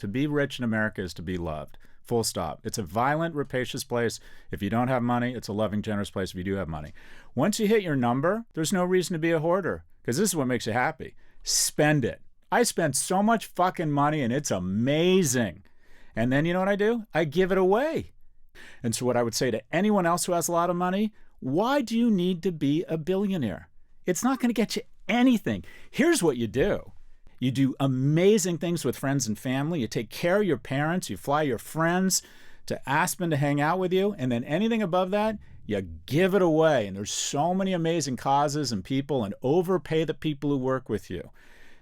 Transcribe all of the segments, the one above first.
To be rich in America is to be loved. Full stop. It's a violent, rapacious place. If you don't have money, it's a loving, generous place if you do have money. Once you hit your number, there's no reason to be a hoarder, because this is what makes you happy. Spend it. I spent so much fucking money, and it's amazing. And then you know what I do? I give it away. And so what I would say to anyone else who has a lot of money, why do you need to be a billionaire? It's not going to get you anything. Here's what you do. You do amazing things with friends and family. You take care of your parents. You fly your friends to Aspen to hang out with you. And then anything above that, you give it away. And there's so many amazing causes and people, and overpay the people who work with you.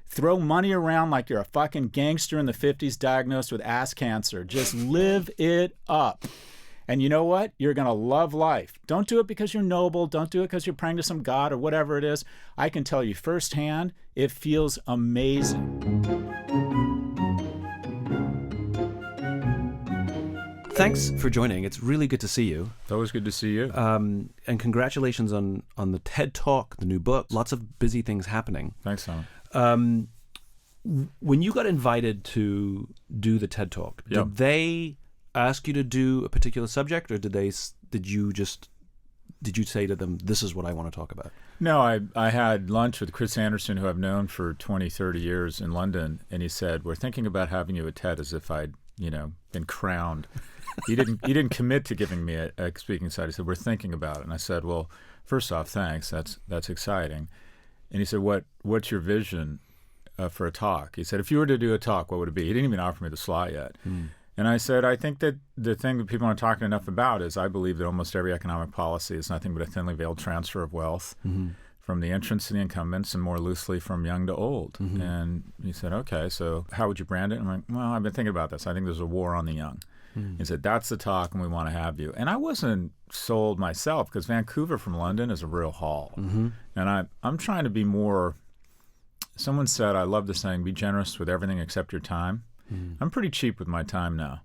Throw money around like you're a fucking gangster in the 50s diagnosed with ass cancer. Just live it up. And you know what? You're going to love life. Don't do it because you're noble. Don't do it because you're praying to some god or whatever it is. I can tell you firsthand, it feels amazing. Thanks for joining. It's really good to see you. It's always good to see you. And congratulations on the TED Talk, the new book. Lots of busy things happening. Thanks, Simon. When you got invited to do the TED Talk, Yep. did they ask you to do a particular subject, or did you say to them, this is what I want to talk about? No, I had lunch with Chris Anderson, who I've known for 20, 30 years in London, and he said, we're thinking about having you at TED, as if I'd, been crowned. He didn't commit to giving me a speaking slot. He said, we're thinking about it. And I said, well, first off, thanks. That's exciting. And he said, what's your vision for a talk? He said, if you were to do a talk, what would it be? He didn't even offer me the slot yet. And I said, I think that the thing that people aren't talking enough about is I believe that almost every economic policy is nothing but a thinly veiled transfer of wealth from the entrants to the incumbents, and more loosely from young to old. And he said, okay, so how would you brand it? I'm like, well, I've been thinking about this. I think there's a war on the young. He said, that's the talk, and we want to have you. And I wasn't sold myself, because Vancouver from London is a real haul. And I'm trying to be more, someone said, I love the saying, be generous with everything except your time. I'm pretty cheap with my time now.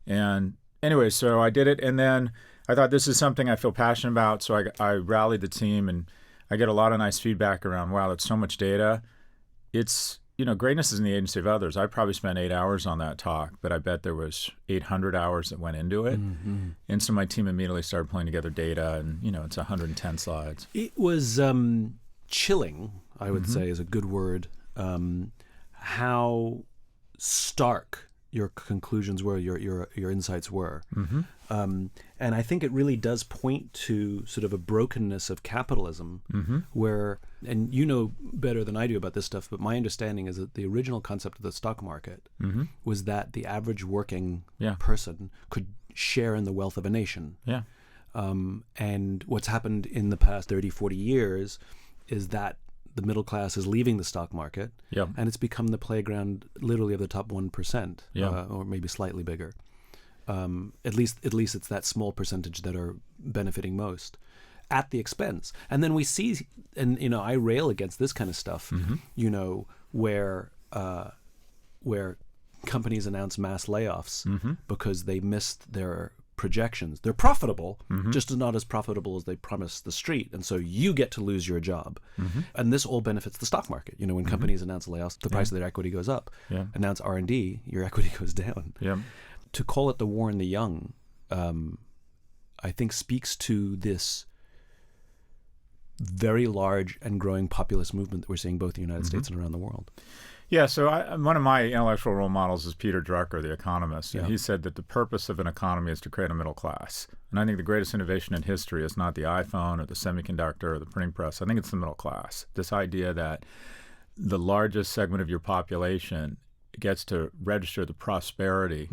And anyway, so I did it, and then I thought this is something I feel passionate about, so I rallied the team, and I get a lot of nice feedback around, wow, that's so much data. It's, greatness is in the agency of others. I probably spent 8 hours on that talk, but I bet there was 800 hours that went into it. And so my team immediately started pulling together data, and, it's 110 slides. It was chilling, I would say, is a good word, how stark your conclusions were, your insights were. And I think it really does point to sort of a brokenness of capitalism where, and you know better than I do about this stuff, but my understanding is that the original concept of the stock market was that the average working person could share in the wealth of a nation. And what's happened in the past 30, 40 years is that the middle class is leaving the stock market, and it's become the playground literally of the top 1%, or maybe slightly bigger. At least it's that small percentage that are benefiting most at the expense. And then we see, and I rail against this kind of stuff, where companies announce mass layoffs because they missed their projections. They're profitable, just not as profitable as they promised the street. And so you get to lose your job. And this all benefits the stock market. When companies announce layoffs, the price of their equity goes up. Announce R&D, your equity goes down. To call it the war on the young, I think speaks to this very large and growing populist movement that we're seeing both in the United States and around the world. Yeah, so one of my intellectual role models is Peter Drucker, the economist. And he said that the purpose of an economy is to create a middle class. And I think the greatest innovation in history is not the iPhone or the semiconductor or the printing press. I think it's the middle class. This idea that the largest segment of your population gets to register the prosperity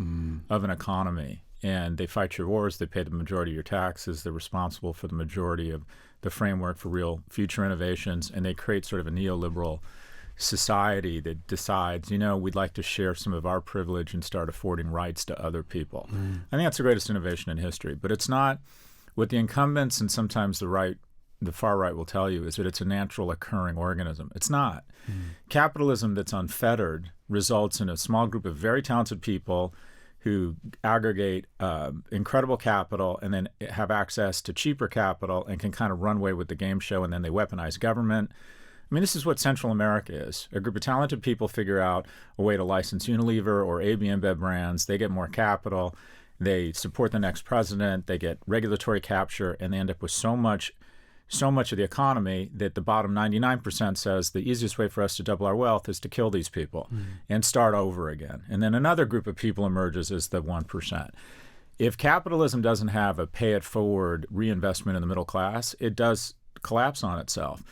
of an economy. And they fight your wars, they pay the majority of your taxes, they're responsible for the majority of the framework for real future innovations, and they create sort of a neoliberal society that decides, we'd like to share some of our privilege and start affording rights to other people. I think that's the greatest innovation in history. But it's not what the incumbents and sometimes the far right will tell you is that it's a natural occurring organism. It's not. Capitalism that's unfettered results in a small group of very talented people who aggregate incredible capital and then have access to cheaper capital and can kind of run away with the game show, and then they weaponize government. I mean, this is what Central America is. A group of talented people figure out a way to license Unilever or AB InBev brands. They get more capital. They support the next president. They get regulatory capture, and they end up with so much of the economy that the bottom 99% says the easiest way for us to double our wealth is to kill these people and start over again. And then another group of people emerges as the 1%. If capitalism doesn't have a pay-it-forward reinvestment in the middle class, it does collapse on itself.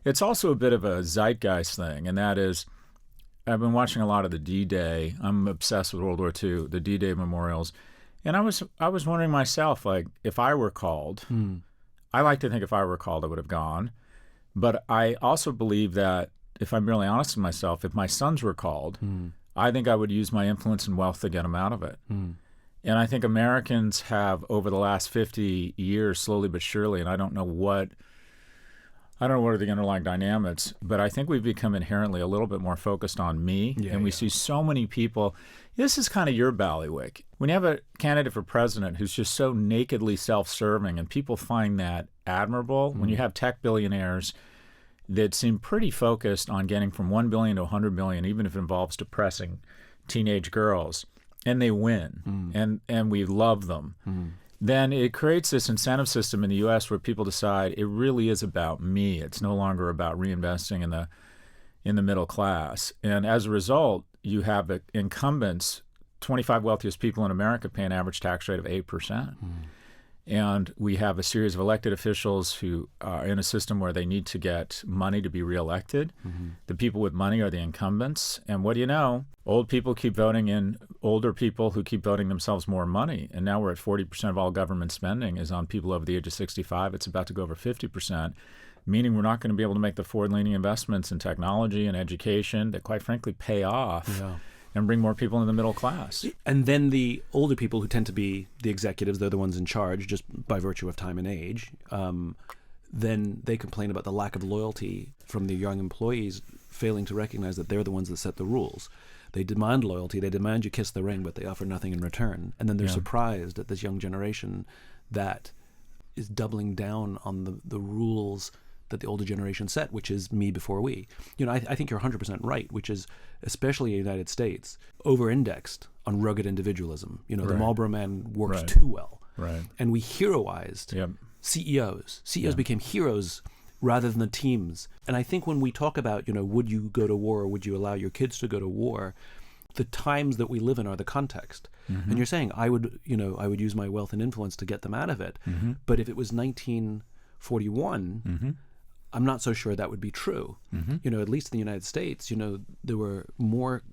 It's also a bit of a zeitgeist thing, and that is, I've been watching a lot of the D-Day. I'm obsessed with World War II, the D-Day memorials. And I was wondering myself, like, if I were called, I like to think if I were called, I would have gone. But I also believe that, if I'm really honest with myself, if my sons were called, I think I would use my influence and wealth to get them out of it. And I think Americans have, over the last 50 years, slowly but surely, and I don't know what are the underlying dynamics, but I think we've become inherently a little bit more focused on me. And we see so many people. This is kind of your ballywick. When you have a candidate for president who's just so nakedly self-serving, and people find that admirable, when you have tech billionaires that seem pretty focused on getting from 1 billion to 100 billion, even if it involves depressing teenage girls, and they win, and we love them, then it creates this incentive system in the U.S. where people decide it really is about me. It's no longer about reinvesting in the middle class. And as a result, you have incumbents, 25 wealthiest people in America pay an average tax rate of 8%. And we have a series of elected officials who are in a system where they need to get money to be reelected. The people with money are the incumbents. And what do you know? Old people keep voting in older people who keep voting themselves more money. And now we're at 40% of all government spending is on people over the age of 65. It's about to go over 50%, meaning we're not going to be able to make the forward-leaning investments in technology and education that, quite frankly, pay off. And bring more people in the middle class. And then the older people, who tend to be the executives, they're the ones in charge just by virtue of time and age, then they complain about the lack of loyalty from the young employees, failing to recognize that they're the ones that set the rules. They demand loyalty, they demand you kiss the ring, but they offer nothing in return. And then they're surprised at this young generation that is doubling down on the rules that the older generation set, which is me before we. I think you're 100% right, which is, especially in the United States, over-indexed on rugged individualism. The Marlboro Man works too well. And we heroized CEOs. CEOs became heroes rather than the teams. And I think when we talk about, would you go to war or would you allow your kids to go to war, the times that we live in are the context. And you're saying, I would use my wealth and influence to get them out of it. But if it was 1941, I'm not so sure that would be true. At least in the United States, there were more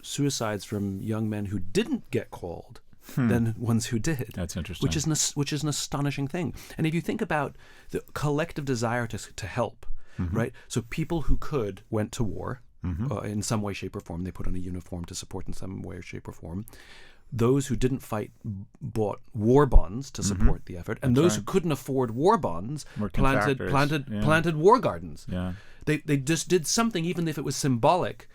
suicides from young men who didn't get called than ones who did. That's interesting. Which is an astonishing thing. And if you think about the collective desire to help, right? So people who could went to war in some way, shape, or form. They put on a uniform to support in some way, shape, or form. Those who didn't fight bought war bonds to support the effort, and those who couldn't afford war bonds planted war gardens. They just did something, even if it was symbolic,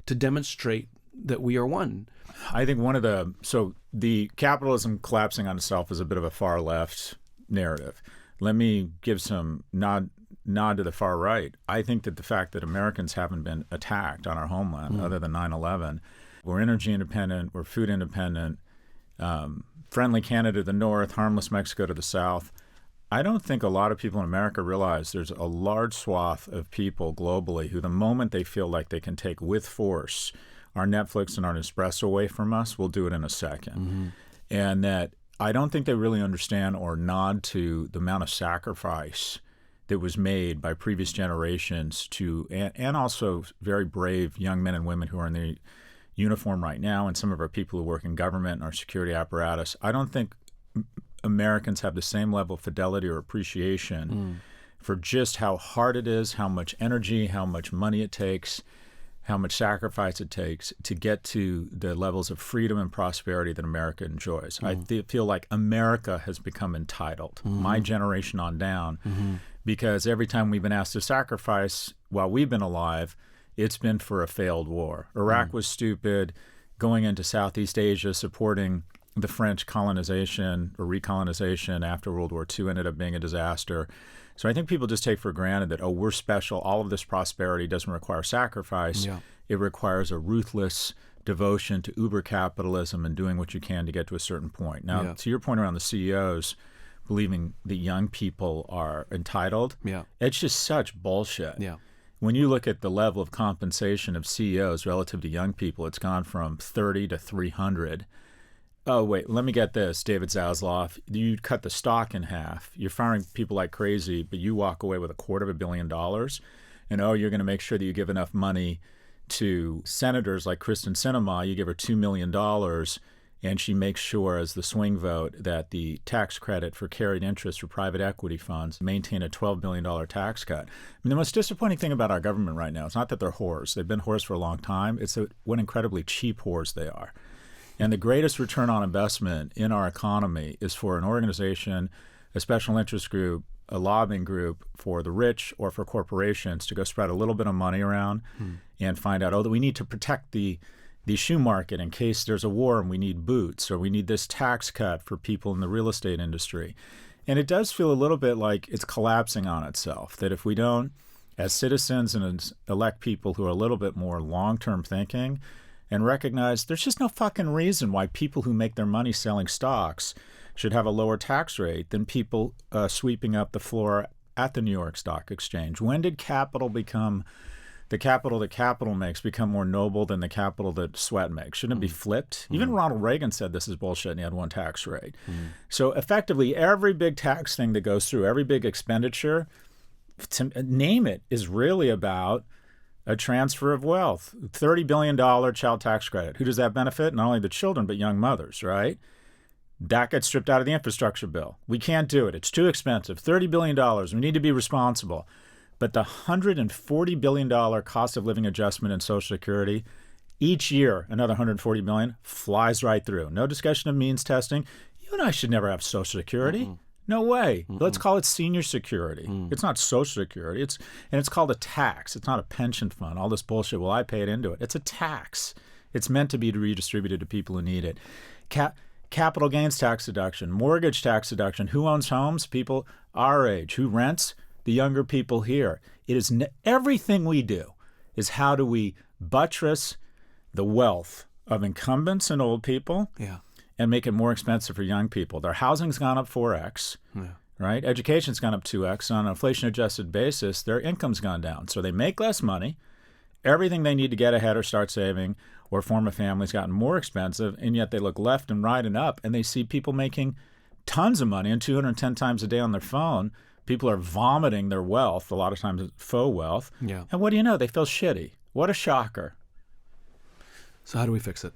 to demonstrate that we are one. I think the capitalism collapsing on itself is a bit of a far left narrative. Let me give some nod to the far right. I think that the fact that Americans haven't been attacked on our homeland other than 9/11. We're energy independent, we're food independent, friendly Canada to the north, harmless Mexico to the south. I don't think a lot of people in America realize there's a large swath of people globally who, the moment they feel like they can take with force our Netflix and our Nespresso away from us, will do it in a second. And that I don't think they really understand or nod to the amount of sacrifice that was made by previous generations and also very brave young men and women who are in the uniform right now, and some of our people who work in government and our security apparatus. I don't think Americans have the same level of fidelity or appreciation for just how hard it is, how much energy, how much money it takes, how much sacrifice it takes to get to the levels of freedom and prosperity that America enjoys. I feel like America has become entitled, my generation on down, because every time we've been asked to sacrifice while we've been alive, it's been for a failed war. Iraq was stupid. Going into Southeast Asia, supporting the French colonization or recolonization after World War II ended up being a disaster. So I think people just take for granted that, oh, we're special. All of this prosperity doesn't require sacrifice. Yeah. It requires a ruthless devotion to uber capitalism and doing what you can to get to a certain point. Now, to your point around the CEOs believing that young people are entitled, it's just such bullshit. Yeah. When you look at the level of compensation of CEOs relative to young people, it's gone from 30 to 300. Oh, wait, let me get this, David Zasloff. You cut the stock in half. You're firing people like crazy, but you walk away with $250 million. And, oh, you're going to make sure that you give enough money to senators like Kristen Sinema. You give her $2 million, and she makes sure, as the swing vote, that the tax credit for carried interest for private equity funds maintain a $12 billion tax cut. I mean, the most disappointing thing about our government right now is not that they're whores. They've been whores for a long time. It's what incredibly cheap whores they are. And the greatest return on investment in our economy is for an organization, a special interest group, a lobbying group for the rich or for corporations to go spread a little bit of money around and find out, oh, that we need to protect the shoe market in case there's a war and we need boots, or we need this tax cut for people in the real estate industry. And it does feel a little bit like it's collapsing on itself, that if we don't, as citizens, and elect people who are a little bit more long-term thinking, and recognize there's just no fucking reason why people who make their money selling stocks should have a lower tax rate than people sweeping up the floor at the New York Stock Exchange. When did capital become, the capital that capital makes become more noble than the capital that sweat makes? Shouldn't it be flipped? Even Ronald Reagan said this is bullshit and he had one tax rate. So effectively, every big tax thing that goes through, every big expenditure, to name it, is really about a transfer of wealth. $30 billion child tax credit. Who does that benefit? Not only the children, but young mothers, right? That gets stripped out of the infrastructure bill. We can't do it. It's too expensive. $30 billion. We need to be responsible. But the $140 billion cost of living adjustment in Social Security, each year, another $140 billion flies right through. No discussion of means testing. You and I should never have Social Security. No way. Let's call it senior security. It's not Social Security. It's called a tax. It's not a pension fund. All this bullshit. Well, I paid into it. It's a tax. It's meant to be redistributed to people who need it. Capital gains tax deduction, mortgage tax deduction. Who owns homes? People our age. Who rents? The younger people here. It is everything we do is how do we buttress the wealth of incumbents and old people. And make it more expensive for young people. Their housing's gone up 4x, right? Education's gone up 2x. On an inflation-adjusted basis, their income's gone down. So they make less money. Everything they need to get ahead or start saving or form a family's gotten more expensive, and yet they look left and right and up, and they see people making tons of money and 210 times a day on their phone. People are vomiting their wealth, a lot of times it's faux wealth. And what do you know? They feel shitty. What a shocker. So how do we fix it?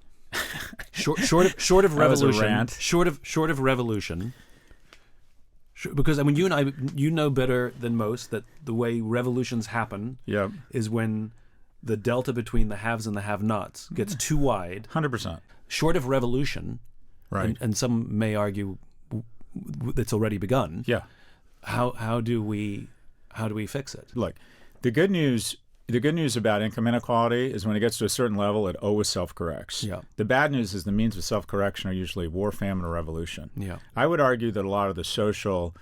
Short of revolution, short of revolution, because I mean, you and I, you know better than most that the way revolutions happen is when the delta between the haves and the have-nots gets too wide. 100%. Short of revolution, right? And some may argue it's already begun. How do we fix it? Look, the good news about income inequality is when it gets to a certain level, it always self-corrects. The bad news is the means of self-correction are usually war, famine, or revolution. I would argue that a lot of the social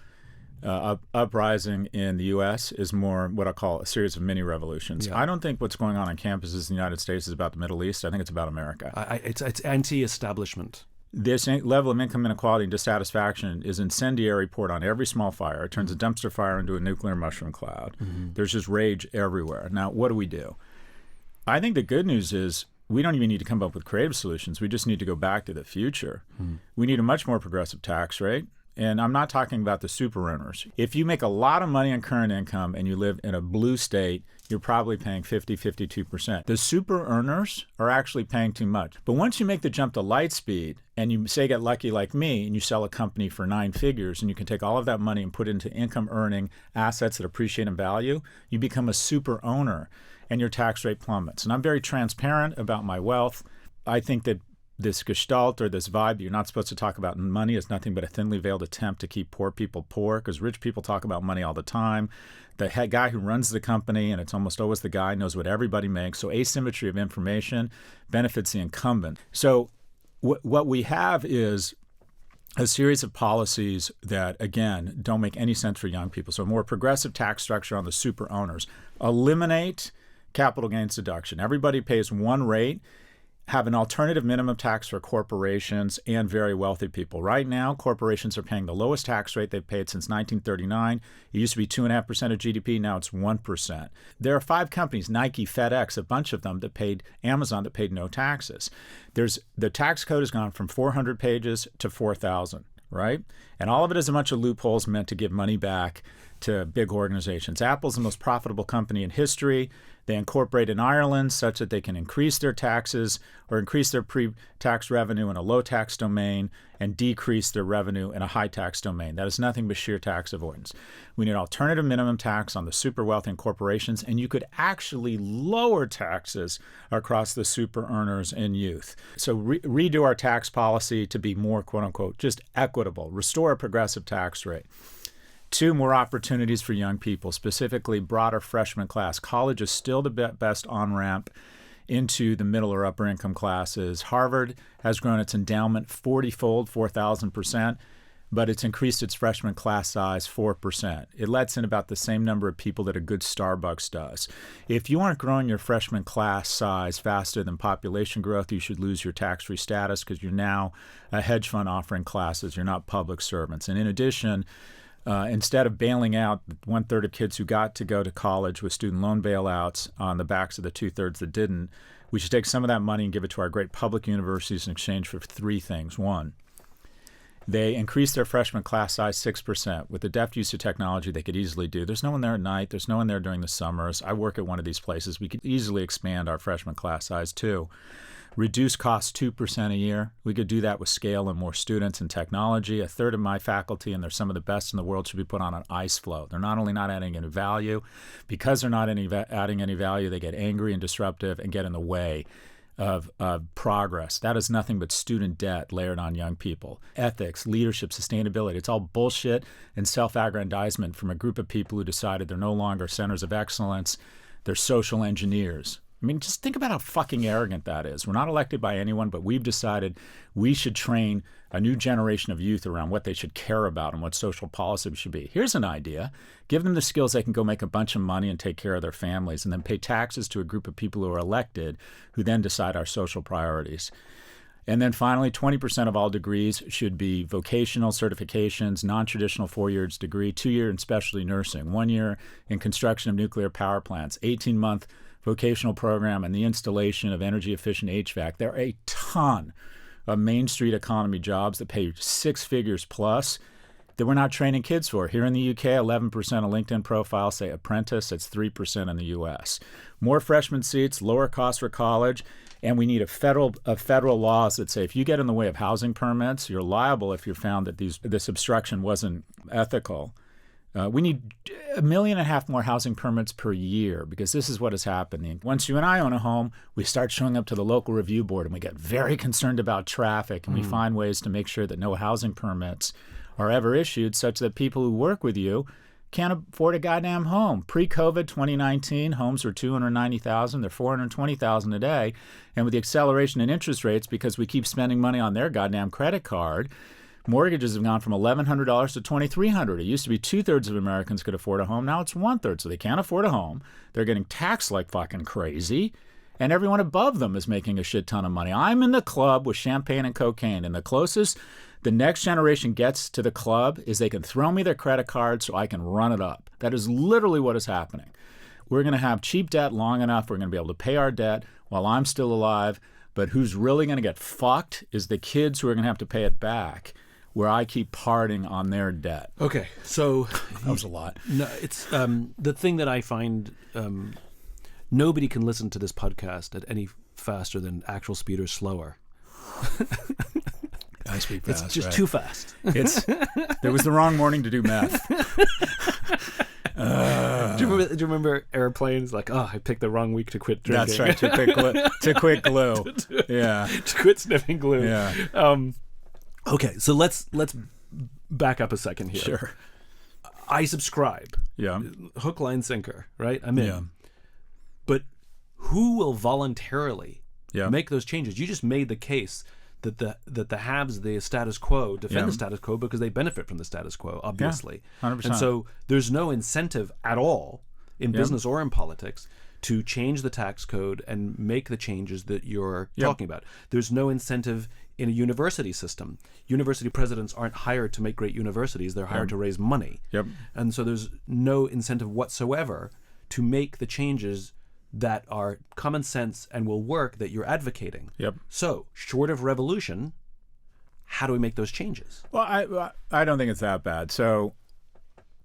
uprising in the U.S. is more what I call a series of mini revolutions. I don't think what's going on campuses in the United States is about the Middle East. I think it's about America. It's anti-establishment. This level of income inequality and dissatisfaction is incendiary, poured on every small fire. It turns a dumpster fire into a nuclear mushroom cloud. There's just rage everywhere. Now, what do? I think the good news is we don't even need to come up with creative solutions. We just need to go back to the future. We need a much more progressive tax rate. And I'm not talking about the super earners. If you make a lot of money on current income and you live in a blue state, you're probably paying 50, 52%. The super earners are actually paying too much. But once you make the jump to light speed and you say get lucky like me and you sell a company for 9 figures and you can take all of that money and put it into income earning assets that appreciate in value, you become a super owner and your tax rate plummets. And I'm very transparent about my wealth. I think that this gestalt or this vibe, you're not supposed to talk about money, is nothing but a thinly veiled attempt to keep poor people poor, because rich people talk about money all the time. The head guy who runs the company, and it's almost always the guy, knows what everybody makes. So asymmetry of information benefits the incumbent. So what we have is a series of policies that, again, don't make any sense for young people. So a more progressive tax structure on the super owners. Eliminate capital gains deduction. Everybody pays one rate. Have an alternative minimum tax for corporations and very wealthy people. Right now, corporations are paying the lowest tax rate they've paid since 1939. It used to be 2.5% of GDP. Now it's 1%. There are 5 companies, Nike, FedEx, a bunch of them that paid, Amazon, that paid no taxes. The tax code has gone from 400 pages to 4,000, right? And all of it is a bunch of loopholes meant to give money back to big organizations. Apple's the most profitable company in history. They incorporate in Ireland such that they can increase their taxes or increase their pre-tax revenue in a low-tax domain and decrease their revenue in a high-tax domain. That is nothing but sheer tax avoidance. We need alternative minimum tax on the super wealthy and corporations, and you could actually lower taxes across the super earners and youth. So redo our tax policy to be more, quote-unquote, just equitable. Restore a progressive tax rate. 2, more opportunities for young people, specifically broader freshman class. College is still the best on-ramp into the middle or upper income classes. Harvard has grown its endowment 40-fold, 4,000%, but it's increased its freshman class size 4%. It lets in about the same number of people that a good Starbucks does. If you aren't growing your freshman class size faster than population growth, you should lose your tax-free status because you're now a hedge fund offering classes. You're not public servants. And in addition, instead of bailing out 1/3 of kids who got to go to college with student loan bailouts on the backs of the 2/3 that didn't, we should take some of that money and give it to our great public universities in exchange for 3 things. 1, they increased their freshman class size 6%. With the deft use of technology, they could easily do. There's no one there at night. There's no one there during the summers. I work at one of these places. We could easily expand our freshman class size too. Reduce costs 2% a year. We could do that with scale and more students and technology. 1/3 of my faculty, and they're some of the best in the world, should be put on an ice floe. They're not only not adding any value, because they're not adding any value, they get angry and disruptive and get in the way of progress. That is nothing but student debt layered on young people. Ethics, leadership, sustainability, it's all bullshit and self-aggrandizement from a group of people who decided they're no longer centers of excellence. They're social engineers. I mean, just think about how fucking arrogant that is. We're not elected by anyone, but we've decided we should train a new generation of youth around what they should care about and what social policy should be. Here's an idea. Give them the skills they can go make a bunch of money and take care of their families, and then pay taxes to a group of people who are elected who then decide our social priorities. And then finally, 20% of all degrees should be vocational certifications, non-traditional 4-year degree, 2-year in specialty nursing, 1 year in construction of nuclear power plants, 18-month vocational program, and the installation of energy-efficient HVAC. There are a ton of Main Street economy jobs that pay 6 figures plus that we're not training kids for. Here in the UK, 11% of LinkedIn profiles say apprentice. It's 3% in the US. More freshman seats, lower costs for college, and we need a federal laws that say if you get in the way of housing permits, you're liable if you're found that this obstruction wasn't ethical. We need 1.5 million more housing permits per year, because this is what is happening. Once you and I own a home, we start showing up to the local review board and we get very concerned about traffic, and we find ways to make sure that no housing permits are ever issued such that people who work with you can't afford a goddamn home. Pre-COVID 2019, homes were 290,000. They're 420,000 a day. And with the acceleration in interest rates, because we keep spending money on their goddamn credit card, mortgages have gone from $1,100 to $2,300. It used to be 2/3 of Americans could afford a home. Now it's 1/3. So they can't afford a home. They're getting taxed like fucking crazy. And everyone above them is making a shit ton of money. I'm in the club with champagne and cocaine. And the closest the next generation gets to the club is they can throw me their credit card so I can run it up. That is literally what is happening. We're going to have cheap debt long enough. We're going to be able to pay our debt while I'm still alive. But who's really going to get fucked is the kids who are going to have to pay it back, where I keep parting on their debt. Okay, so that was a lot. No, it's the thing that I find nobody can listen to this podcast at any faster than actual speed or slower. I speak fast. It's just right? Too fast. There was the wrong morning to do math. Do you remember airplanes? Like, I picked the wrong week to quit drinking. That's right. To quit glue. Yeah. To quit sniffing glue. Yeah. Okay, so let's back up a second here. Sure. I subscribe. Yeah. Hook, line, sinker, right? I'm in. Yeah. But who will voluntarily Yeah. make those changes? You just made the case that the haves, the status quo, defend the status quo because they benefit from the status quo, obviously. 100%. And so there's no incentive at all in business or in politics to change the tax code and make the changes that you're talking about. There's no incentive in a university system. University presidents aren't hired to make great universities. They're hired to raise money. And so there's no incentive whatsoever to make the changes that are common sense and will work that you're advocating. So, short of revolution, how do we make those changes? Well, I don't think it's that bad. So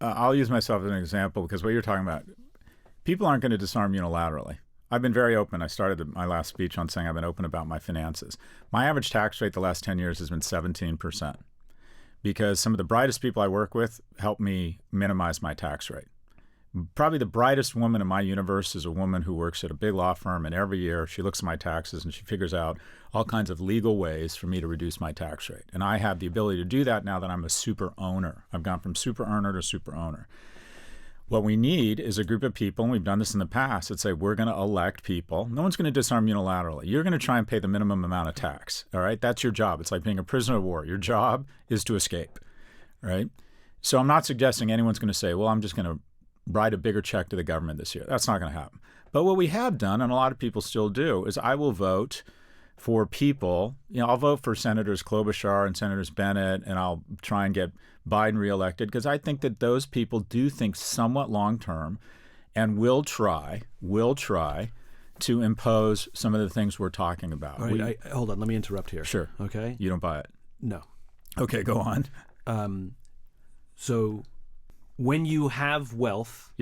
I'll use myself as an example because what you're talking about, people aren't going to disarm unilaterally. I've been very open. I started my last speech on saying I've been open about my finances. My average tax rate the last 10 years has been 17% because some of the brightest people I work with help me minimize my tax rate. Probably the brightest woman in my universe is a woman who works at a big law firm, and every year she looks at my taxes and she figures out all kinds of legal ways for me to reduce my tax rate. And I have the ability to do that now that I'm a super owner. I've gone from super earner to super owner. What we need is a group of people, and we've done this in the past, that say we're going to elect people. No one's going to disarm unilaterally. You're going to try and pay the minimum amount of tax, all right? That's your job. It's like being a prisoner of war. Your job is to escape, right? So I'm not suggesting anyone's going to say, well, I'm just going to write a bigger check to the government this year. That's not going to happen. But what we have done, and a lot of people still do, is I will vote for people. I'll vote for Senators Klobuchar and Senators Bennett, and I'll try and get Biden reelected because I think that those people do think somewhat long term and will try to impose some of the things we're talking about. All right, hold on. Let me interrupt here. Sure. Okay. You don't buy it? No. Okay, go on. So when you have wealth,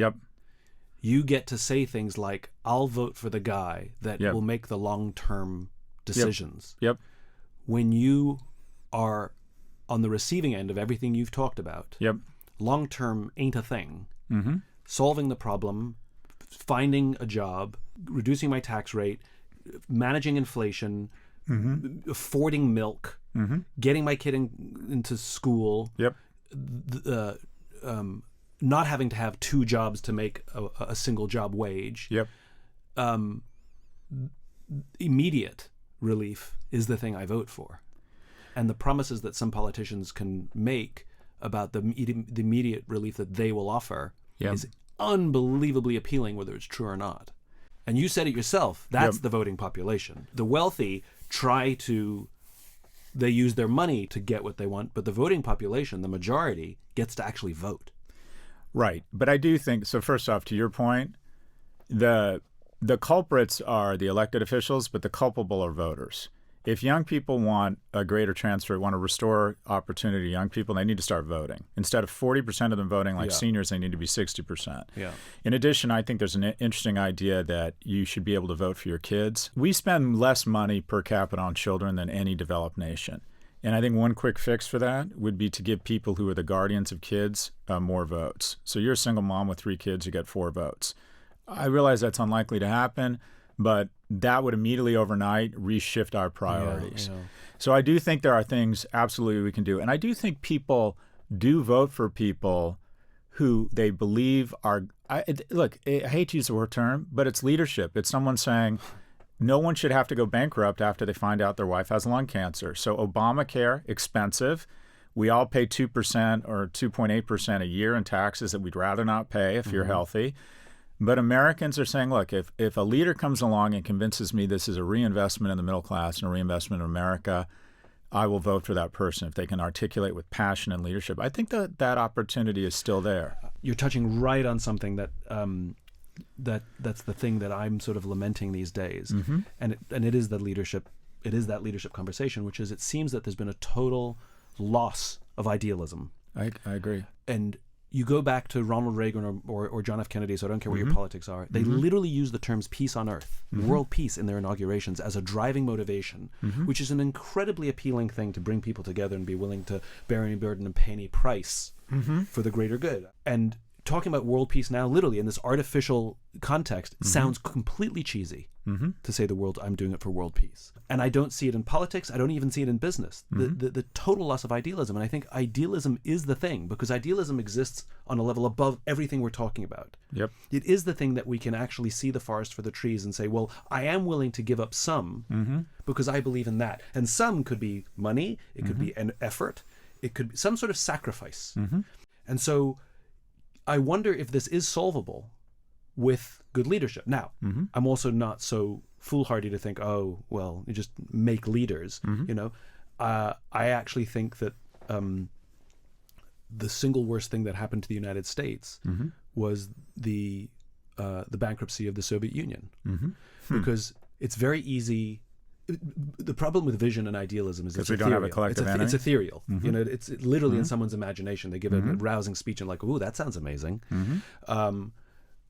you get to say things like, I'll vote for the guy that will make the long-term decisions. When you are on the receiving end of everything you've talked about, long-term ain't a thing. Solving the problem, finding a job, reducing my tax rate, managing inflation, affording milk, getting my kid into school, not having to have two jobs to make a single job wage. Immediate relief is the thing I vote for. And the promises that some politicians can make about the immediate relief that they will offer is unbelievably appealing, whether it's true or not. And you said it yourself, that's the voting population. The wealthy they use their money to get what they want, but the voting population, the majority, gets to actually vote. Right. But I do think, so first off, to your point, the culprits are the elected officials, but the culpable are voters. If young people want a greater transfer, want to restore opportunity to young people, they need to start voting. Instead of 40% of them voting like seniors, they need to be 60%. In addition, I think there's an interesting idea that you should be able to vote for your kids. We spend less money per capita on children than any developed nation. And I think one quick fix for that would be to give people who are the guardians of kids more votes. So you're a single mom with 3 kids, you get 4 votes. I realize that's unlikely to happen, but that would immediately overnight reshift our priorities. So I do think there are things absolutely we can do. And I do think people do vote for people who they believe are, look, I hate to use the word term, but it's leadership. It's someone saying, no one should have to go bankrupt after they find out their wife has lung cancer. So Obamacare, expensive. We all pay 2% or 2.8% a year in taxes that we'd rather not pay if you're healthy. But Americans are saying, look, if a leader comes along and convinces me this is a reinvestment in the middle class and a reinvestment in America, I will vote for that person if they can articulate with passion and leadership. I think that opportunity is still there. You're touching right on something that's the thing that I'm sort of lamenting these days. And it is that leadership conversation, which is it seems that there's been a total loss of idealism. I agree. And you go back to Ronald Reagan or John F. Kennedy, so I don't care what your politics are. They literally use the terms peace on earth, world peace in their inaugurations as a driving motivation, which is an incredibly appealing thing to bring people together and be willing to bear any burden and pay any price for the greater good. And talking about world peace now, literally in this artificial context, sounds completely cheesy. to say I'm doing it for world peace. And I don't see it in politics. I don't even see it in business. The total loss of idealism. And I think idealism is the thing, because idealism exists on a level above everything we're talking about. Yep. It is the thing that we can actually see the forest for the trees and say, well, I am willing to give up some because I believe in that. And some could be money. It could be an effort. It could be some sort of sacrifice. And so I wonder if this is solvable with good leadership. Now, I'm also not so foolhardy to think, oh, well, you just make leaders. I actually think that the single worst thing that happened to the United States was the bankruptcy of the Soviet Union, because it's very easy. The problem with vision and idealism is because we don't have a collective enemy. It's ethereal. It's literally in someone's imagination. They give a rousing speech and like, ooh, that sounds amazing. And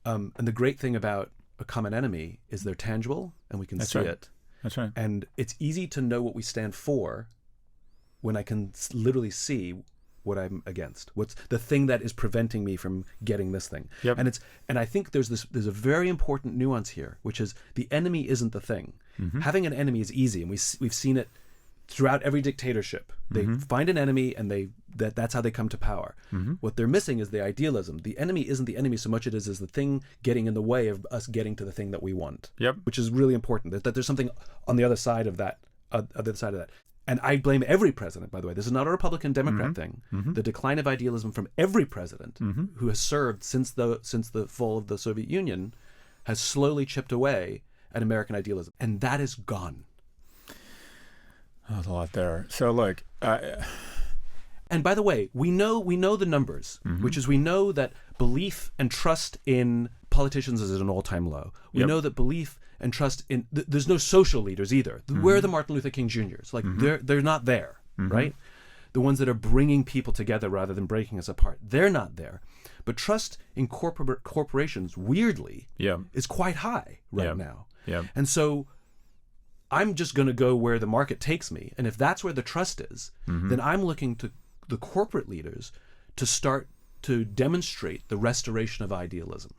the great thing about a common enemy is they're tangible and we can see it. That's right. And it's easy to know what we stand for when I can literally see what I'm against. What's the thing that is preventing me from getting this thing? Yep. And I think there's a very important nuance here, which is the enemy isn't the thing. Having an enemy is easy, and we've seen it throughout every dictatorship. They find an enemy, and that's how they come to power. What they're missing is the idealism. The enemy isn't the enemy so much as the thing getting in the way of us getting to the thing that we want. Yep. Which is really important. That there's something on the other side of that. And I blame every president, by the way. This is not a Republican Democrat thing. The decline of idealism from every president who has served since the fall of the Soviet Union has slowly chipped away at American idealism, and that is gone. Oh, there's a lot there. So look, and by the way, we know the numbers, which is we know that belief and trust in politicians is at an all-time low. We know that belief and trust in there's no social leaders either. Where are the Martin Luther King Jr.'s? Like they're not there, right? The ones that are bringing people together rather than breaking us apart, they're not there. But trust in corporations, weirdly, is quite high right now. And so I'm just going to go where the market takes me. And if that's where the trust is, then I'm looking to the corporate leaders to start to demonstrate the restoration of idealism.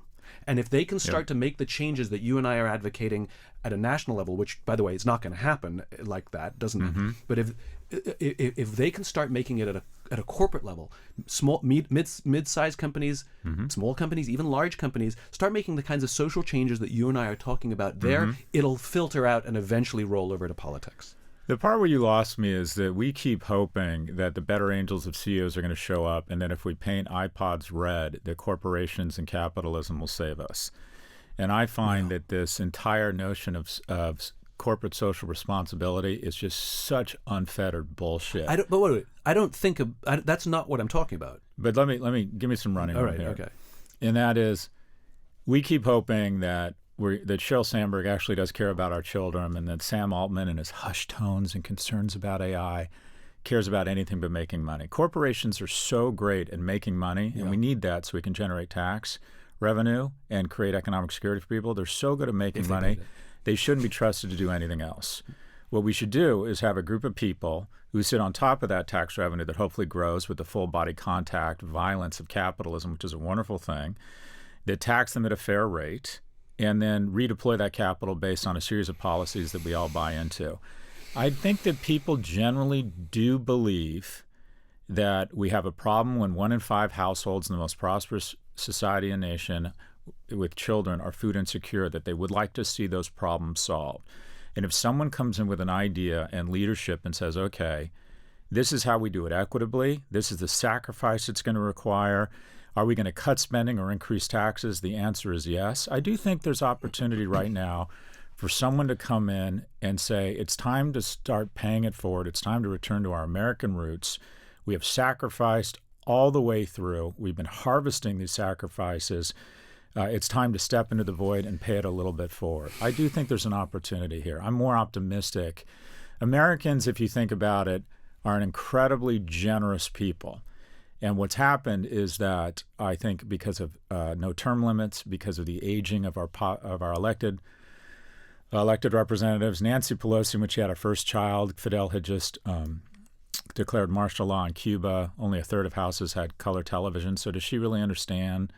And if they can start to make the changes that you and I are advocating at a national level, which, by the way, is not going to happen like that, doesn't it? But if they can start making it at a corporate level, small mid-sized companies, small companies, even large companies, start making the kinds of social changes that you and I are talking about there, it'll filter out and eventually roll over to politics. The part where you lost me is that we keep hoping that the better angels of CEOs are going to show up, and then if we paint iPods red, that corporations and capitalism will save us. And I find that this entire notion of corporate social responsibility is just such unfettered bullshit. But wait, I don't think that's not what I'm talking about. But let me give me some running room here. Okay. And that is, we keep hoping that Sheryl Sandberg actually does care about our children, and that Sam Altman and his hushed tones and concerns about AI cares about anything but making money. Corporations are so great at making money, and we need that so we can generate tax revenue and create economic security for people. They're so good at making money, they shouldn't be trusted to do anything else. What we should do is have a group of people who sit on top of that tax revenue that hopefully grows with the full body contact violence of capitalism, which is a wonderful thing, that tax them at a fair rate, and then redeploy that capital based on a series of policies that we all buy into. I think that people generally do believe that we have a problem when 1 in 5 households in the most prosperous society and nation with children are food insecure, that they would like to see those problems solved. And if someone comes in with an idea and leadership and says, okay, this is how we do it equitably, this is the sacrifice it's going to require, are we going to cut spending or increase taxes? The answer is yes. I do think there's opportunity right now for someone to come in and say, it's time to start paying it forward. It's time to return to our American roots. We have sacrificed all the way through. We've been harvesting these sacrifices. It's time to step into the void and pay it a little bit forward. I do think there's an opportunity here. I'm more optimistic. Americans, if you think about it, are an incredibly generous people. And what's happened is that I think because of no term limits, because of the aging of our elected representatives, Nancy Pelosi, when she had her first child, Fidel had just declared martial law in Cuba. Only a third of houses had color television. So does she really understand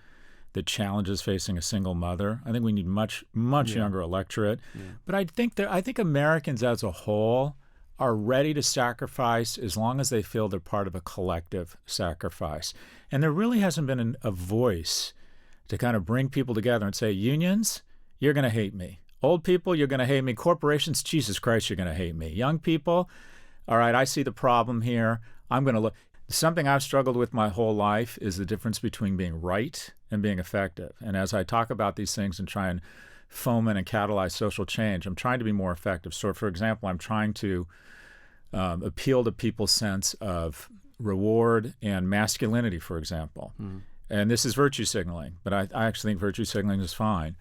the challenges facing a single mother. I think we need much younger electorate. Yeah. But I think Americans as a whole are ready to sacrifice as long as they feel they're part of a collective sacrifice. And there really hasn't been a voice to kind of bring people together and say, unions, you're going to hate me. Old people, you're going to hate me. Corporations, Jesus Christ, you're going to hate me. Young people, all right, I see the problem here. I'm going to look. Something I've struggled with my whole life is the difference between being right and being effective. And as I talk about these things and try and foment and catalyze social change, I'm trying to be more effective. So, for example, I'm trying to appeal to people's sense of reward and masculinity, for example. And this is virtue signaling, but I actually think virtue signaling is fine.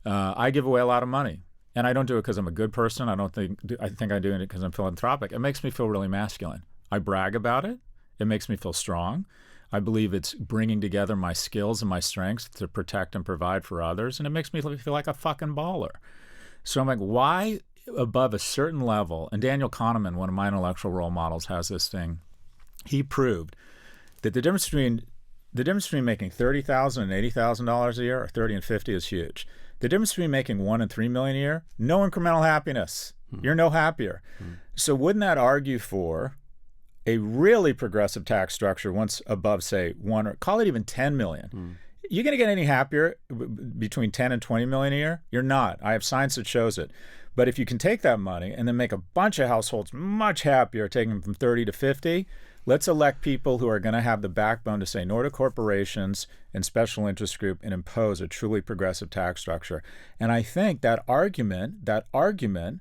I give away a lot of money, and I don't do it because I'm a good person. I think I'm doing it because I'm philanthropic. It makes me feel really masculine. I brag about it. It makes me feel strong. I believe it's bringing together my skills and my strengths to protect and provide for others, and it makes me feel like a fucking baller. So I'm like, why above a certain level? And Daniel Kahneman, one of my intellectual role models, has this thing. He proved that the difference between making $30,000 and $80,000 a year, or 30 and 50, is huge. The difference between making $1 and $3 million a year, no incremental happiness. You're no happier. So wouldn't that argue for a really progressive tax structure once above, say, 1 or call it even 10 million? You're going to get any happier between 10 and 20 million a year? You're not. I have science that shows it. But if you can take that money and then make a bunch of households much happier, taking them from 30 to 50, let's elect people who are going to have the backbone to say no to corporations and special interest group and impose a truly progressive tax structure. And I think that argument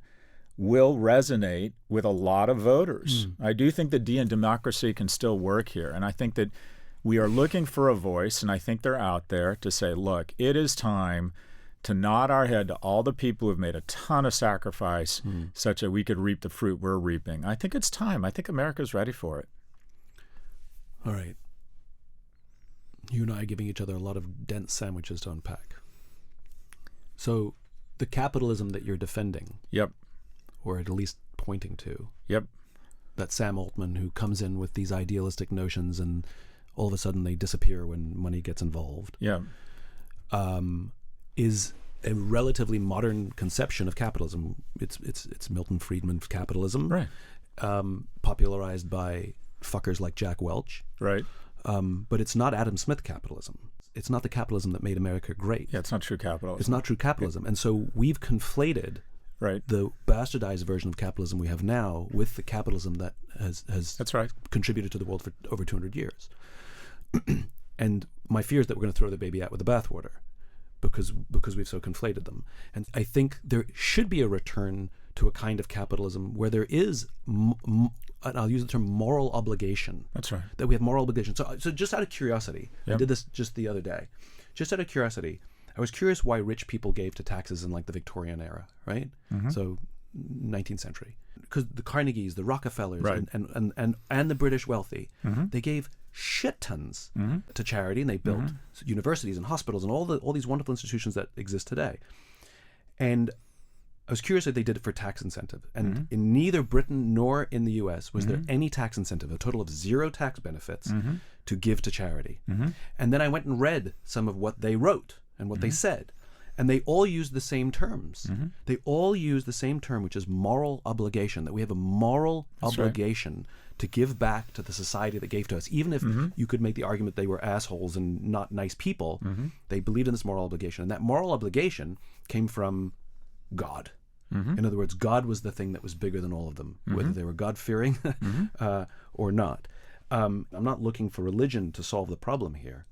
will resonate with a lot of voters. I do think the democracy can still work here. And I think that we are looking for a voice, and I think they're out there to say, look, it is time to nod our head to all the people who have made a ton of sacrifice such that we could reap the fruit we're reaping. I think it's time. I think America's ready for it. All right. You and I are giving each other a lot of dense sandwiches to unpack. So the capitalism that you're defending. Yep. Or at least pointing to. Yep. That Sam Altman who comes in with these idealistic notions and all of a sudden they disappear when money gets involved. Yeah. Is a relatively modern conception of capitalism. It's Milton Friedman's capitalism. Right. Popularized by fuckers like Jack Welch. Right. But it's not Adam Smith capitalism. It's not the capitalism that made America great. Yeah, it's not true capitalism. It's not true capitalism. And so we've conflated the bastardized version of capitalism we have now with the capitalism that has That's right. contributed to the world for over 200 years. And my fear is that we're going to throw the baby out with the bathwater because we've so conflated them. And I think there should be a return to a kind of capitalism where there is, and I'll use the term moral obligation. That's right. That we have moral obligation. So just out of curiosity, Yep. I did this just the other day. Just out of curiosity, I was curious why rich people gave to taxes in like the Victorian era, right? So 19th century. Because the Carnegies, the Rockefellers, Right. and the British wealthy, they gave shit tons to charity, and they built universities and hospitals and all these wonderful institutions that exist today. And I was curious if they did it for tax incentive. And in neither Britain nor in the US was there any tax incentive, a total of 0 tax benefits to give to charity. And then I went and read some of what they wrote and what they said. And they all used the same terms. They all use the same term, which is moral obligation, that we have a moral obligation to give back to the society that gave to us. Even if you could make the argument they were assholes and not nice people, they believed in this moral obligation. And that moral obligation came from God. In other words, God was the thing that was bigger than all of them, whether they were God-fearing or not. I'm not looking for religion to solve the problem here,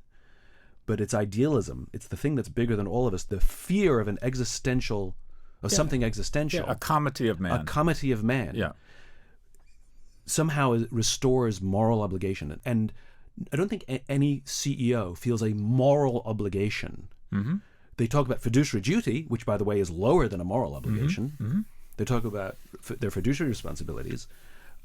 but it's idealism. It's the thing that's bigger than all of us, the fear of an existential, of something existential. Yeah, a comity of man. A comity of man. Yeah. Somehow it restores moral obligation. And I don't think any CEO feels a moral obligation. They talk about fiduciary duty, which, by the way, is lower than a moral obligation. They talk about their fiduciary responsibilities.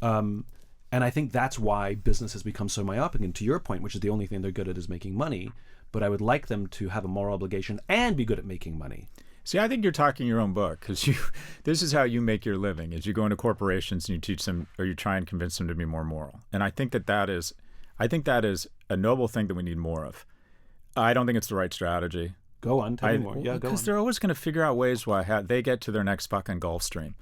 And I think that's why business has become so myopic. And to your point, which is the only thing they're good at is making money, but I would like them to have a moral obligation and be good at making money. See, I think you're talking your own book, because this is how you make your living, is you go into corporations and you teach them, or you try and convince them to be more moral. And I think that is a noble thing that we need more of. I don't think it's the right strategy. Go on, tell me more. Yeah, go on. Because they're always going to figure out ways why they get to their next fucking Gulf Stream.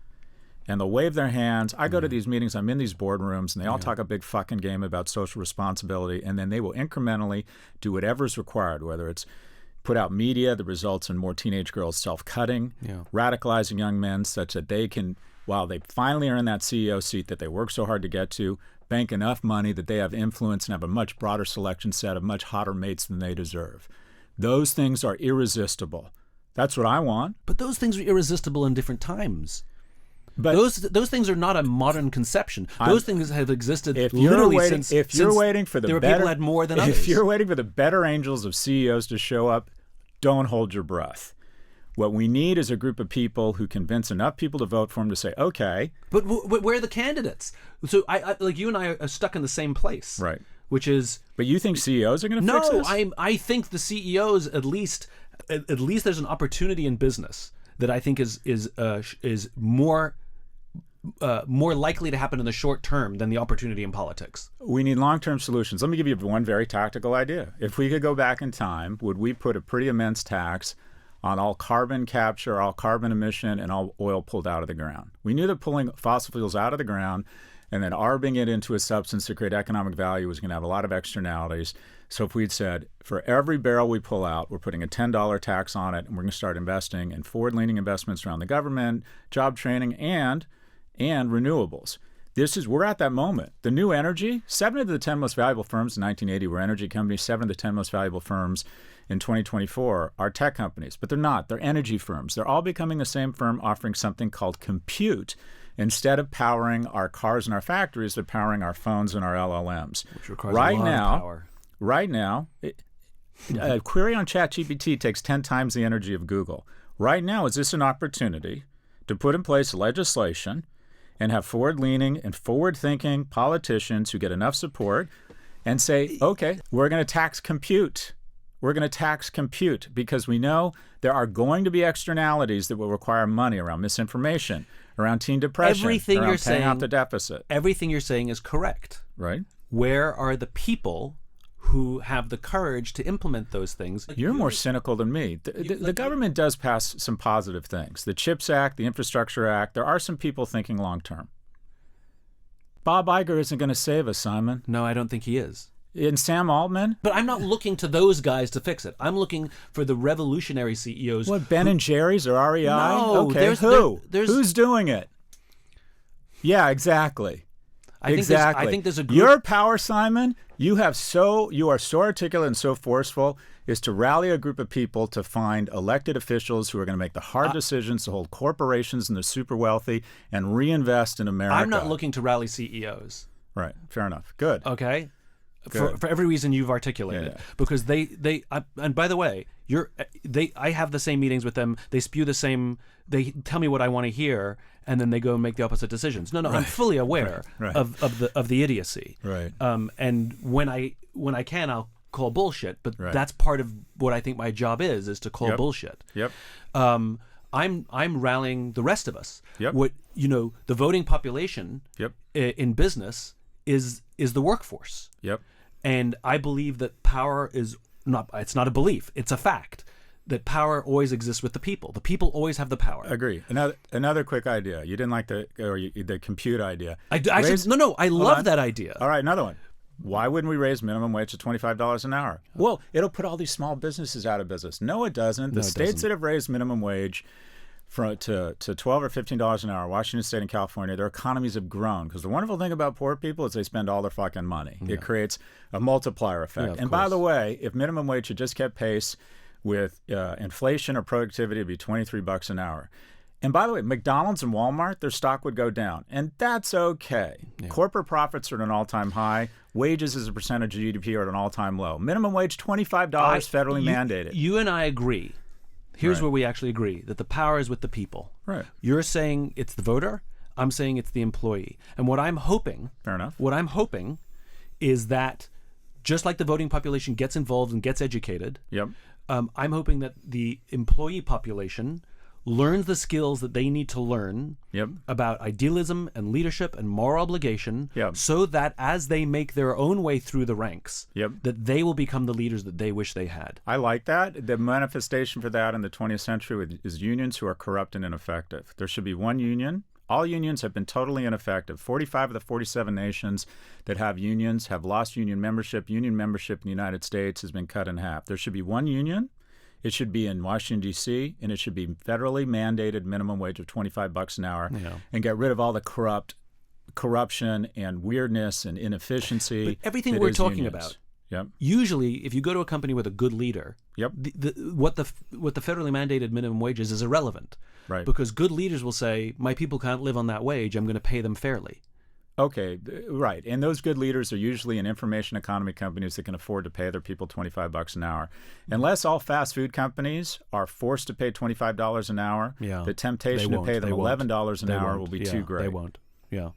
And they'll wave their hands. I go to these meetings, I'm in these boardrooms, and they all talk a big fucking game about social responsibility, and then they will incrementally do whatever's required, whether it's put out media that results in more teenage girls self-cutting, radicalizing young men such that they can, while they finally are in that CEO seat that they work so hard to get to, bank enough money that they have influence and have a much broader selection set of much hotter mates than they deserve. Those things are irresistible. That's what I want. But those things are irresistible in different times. But those things are not a modern conception. Those things have existed since people had more than others. If you're waiting for the better angels of CEOs to show up, don't hold your breath. What we need is a group of people who convince enough people to vote for them to say, okay. But where are the candidates? So I like you and I are stuck in the same place. Right. Which is... But you think CEOs are going to fix this? No, I think the CEOs, at least there's an opportunity in business that I think is more likely to happen in the short term than the opportunity in politics. We need long-term solutions. Let me give you one very tactical idea. If we could go back in time, would we put a pretty immense tax on all carbon capture, all carbon emission, and all oil pulled out of the ground? We knew that pulling fossil fuels out of the ground and then arbing it into a substance to create economic value was going to have a lot of externalities. So if we'd said, for every barrel we pull out, we're putting a $10 tax on it, and we're going to start investing in forward-leaning investments around the government, job training, and renewables. We're at that moment. The new energy, 7 of the 10 most valuable firms in 1980 were energy companies. 7 of the 10 most valuable firms in 2024 are tech companies, but they're not. They're energy firms. They're all becoming the same firm, offering something called compute. Instead of powering our cars and our factories, they're powering our phones and our LLMs. Which requires a lot of power. Right now, a query on ChatGPT takes 10 times the energy of Google. Right now, is this an opportunity to put in place legislation and have forward-leaning and forward-thinking politicians who get enough support and say, okay, we're going to tax compute. We're going to tax compute because we know there are going to be externalities that will require money around misinformation, around teen depression, around paying off the deficit. Everything you're saying is correct. Right. Where are the people who have the courage to implement those things? You're more cynical than me. The government does pass some positive things. The CHIPS Act, the Infrastructure Act, there are some people thinking long term. Bob Iger isn't going to save us, Simon. No, I don't think he is. And Sam Altman? But I'm not looking to those guys to fix it. I'm looking for the revolutionary CEOs. What, Ben and Jerry's or REI? No. Okay, who's doing it? Yeah, exactly. I think there's a group. Your power, Simon, you are so articulate and so forceful, is to rally a group of people to find elected officials who are going to make the hard decisions to hold corporations and the super wealthy and reinvest in America. I'm not looking to rally CEOs. Right. Fair enough. Good. Okay. For every reason you've articulated, because and by the way, I have the same meetings with them. They spew the same. They tell me what I want to hear, and then they go and make the opposite decisions. No, I'm fully aware of the idiocy. Right. And when I can, I'll call bullshit. But that's part of what I think my job is to call bullshit. Yep. I'm rallying the rest of us. Yep. The voting population. Yep. In business is the workforce. Yep. And I believe that power is it's not a belief, it's a fact that power always exists with the people. The people always have the power. Agree. Another quick idea. You didn't like the compute idea. I love that idea. All right, another one. Why wouldn't we raise minimum wage to $25 an hour? Well, it'll put all these small businesses out of business. No, it doesn't. The states that have raised minimum wage to $12 or $15 an hour, Washington State and California, their economies have grown. Because the wonderful thing about poor people is they spend all their fucking money. Yeah. It creates a multiplier effect. And by the way, if minimum wage had just kept pace with inflation or productivity, it'd be $23 an hour. And by the way, McDonald's and Walmart, their stock would go down. And that's okay. Yeah. Corporate profits are at an all-time high. Wages as a percentage of GDP are at an all-time low. Minimum wage, $25 federally mandated. You and I agree. Here's where we actually agree, that the power is with the people. Right. You're saying it's the voter. I'm saying it's the employee. And what I'm hoping... Fair enough. What I'm hoping is that just like the voting population gets involved and gets educated, yep. I'm hoping that the employee population learns the skills that they need to learn about idealism and leadership and moral obligation, so that as they make their own way through the ranks, that they will become the leaders that they wish they had. I like that. The manifestation for that in the 20th century is unions who are corrupt and ineffective. There should be one union. All unions have been totally ineffective. 45 of the 47 nations that have unions have lost union membership. Union membership in the United States has been cut in half. There should be one union. It should be in Washington, D.C., and it should be federally mandated minimum wage of $25 an hour and get rid of all the corruption and weirdness and inefficiency. But everything we're talking about, usually if you go to a company with a good leader, what the federally mandated minimum wage is irrelevant. Right. Because good leaders will say, my people can't live on that wage, I'm going to pay them fairly. Okay, right. And those good leaders are usually in information economy companies that can afford to pay their people $25 an hour. Unless all fast food companies are forced to pay $25 an hour, the temptation to pay them $11 an hour will be too great. They won't. Yeah.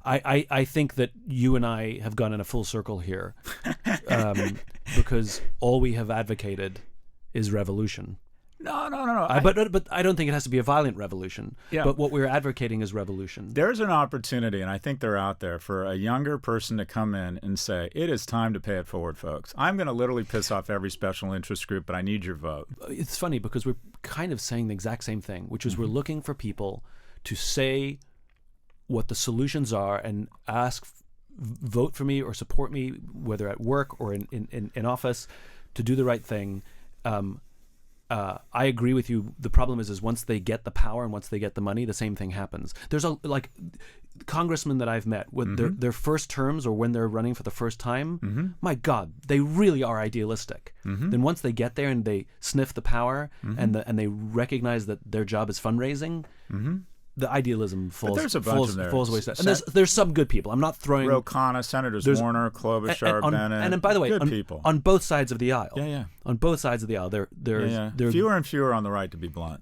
I think that you and I have gone in a full circle here because all we have advocated is revolution. No. But I don't think it has to be a violent revolution. Yeah. But what we're advocating is revolution. There's an opportunity, and I think they're out there, for a younger person to come in and say, it is time to pay it forward, folks. I'm going to literally piss off every special interest group, but I need your vote. It's funny because we're kind of saying the exact same thing, which is we're looking for people to say what the solutions are and ask, vote for me or support me, whether at work or in office, to do the right thing. I agree with you. The problem is once they get the power and once they get the money, the same thing happens. There's congressmen that I've met with their first terms or when they're running for the first time. My God, they really are idealistic. Then once they get there and they sniff the power and they recognize that their job is fundraising, the idealism falls away. And there's some good people. I'm not throwing Ro Khanna, Senators Warner, Klobuchar, Bennett. And by the way, people on both sides of the aisle. Yeah. On both sides of the aisle, they're fewer and fewer on the right, to be blunt.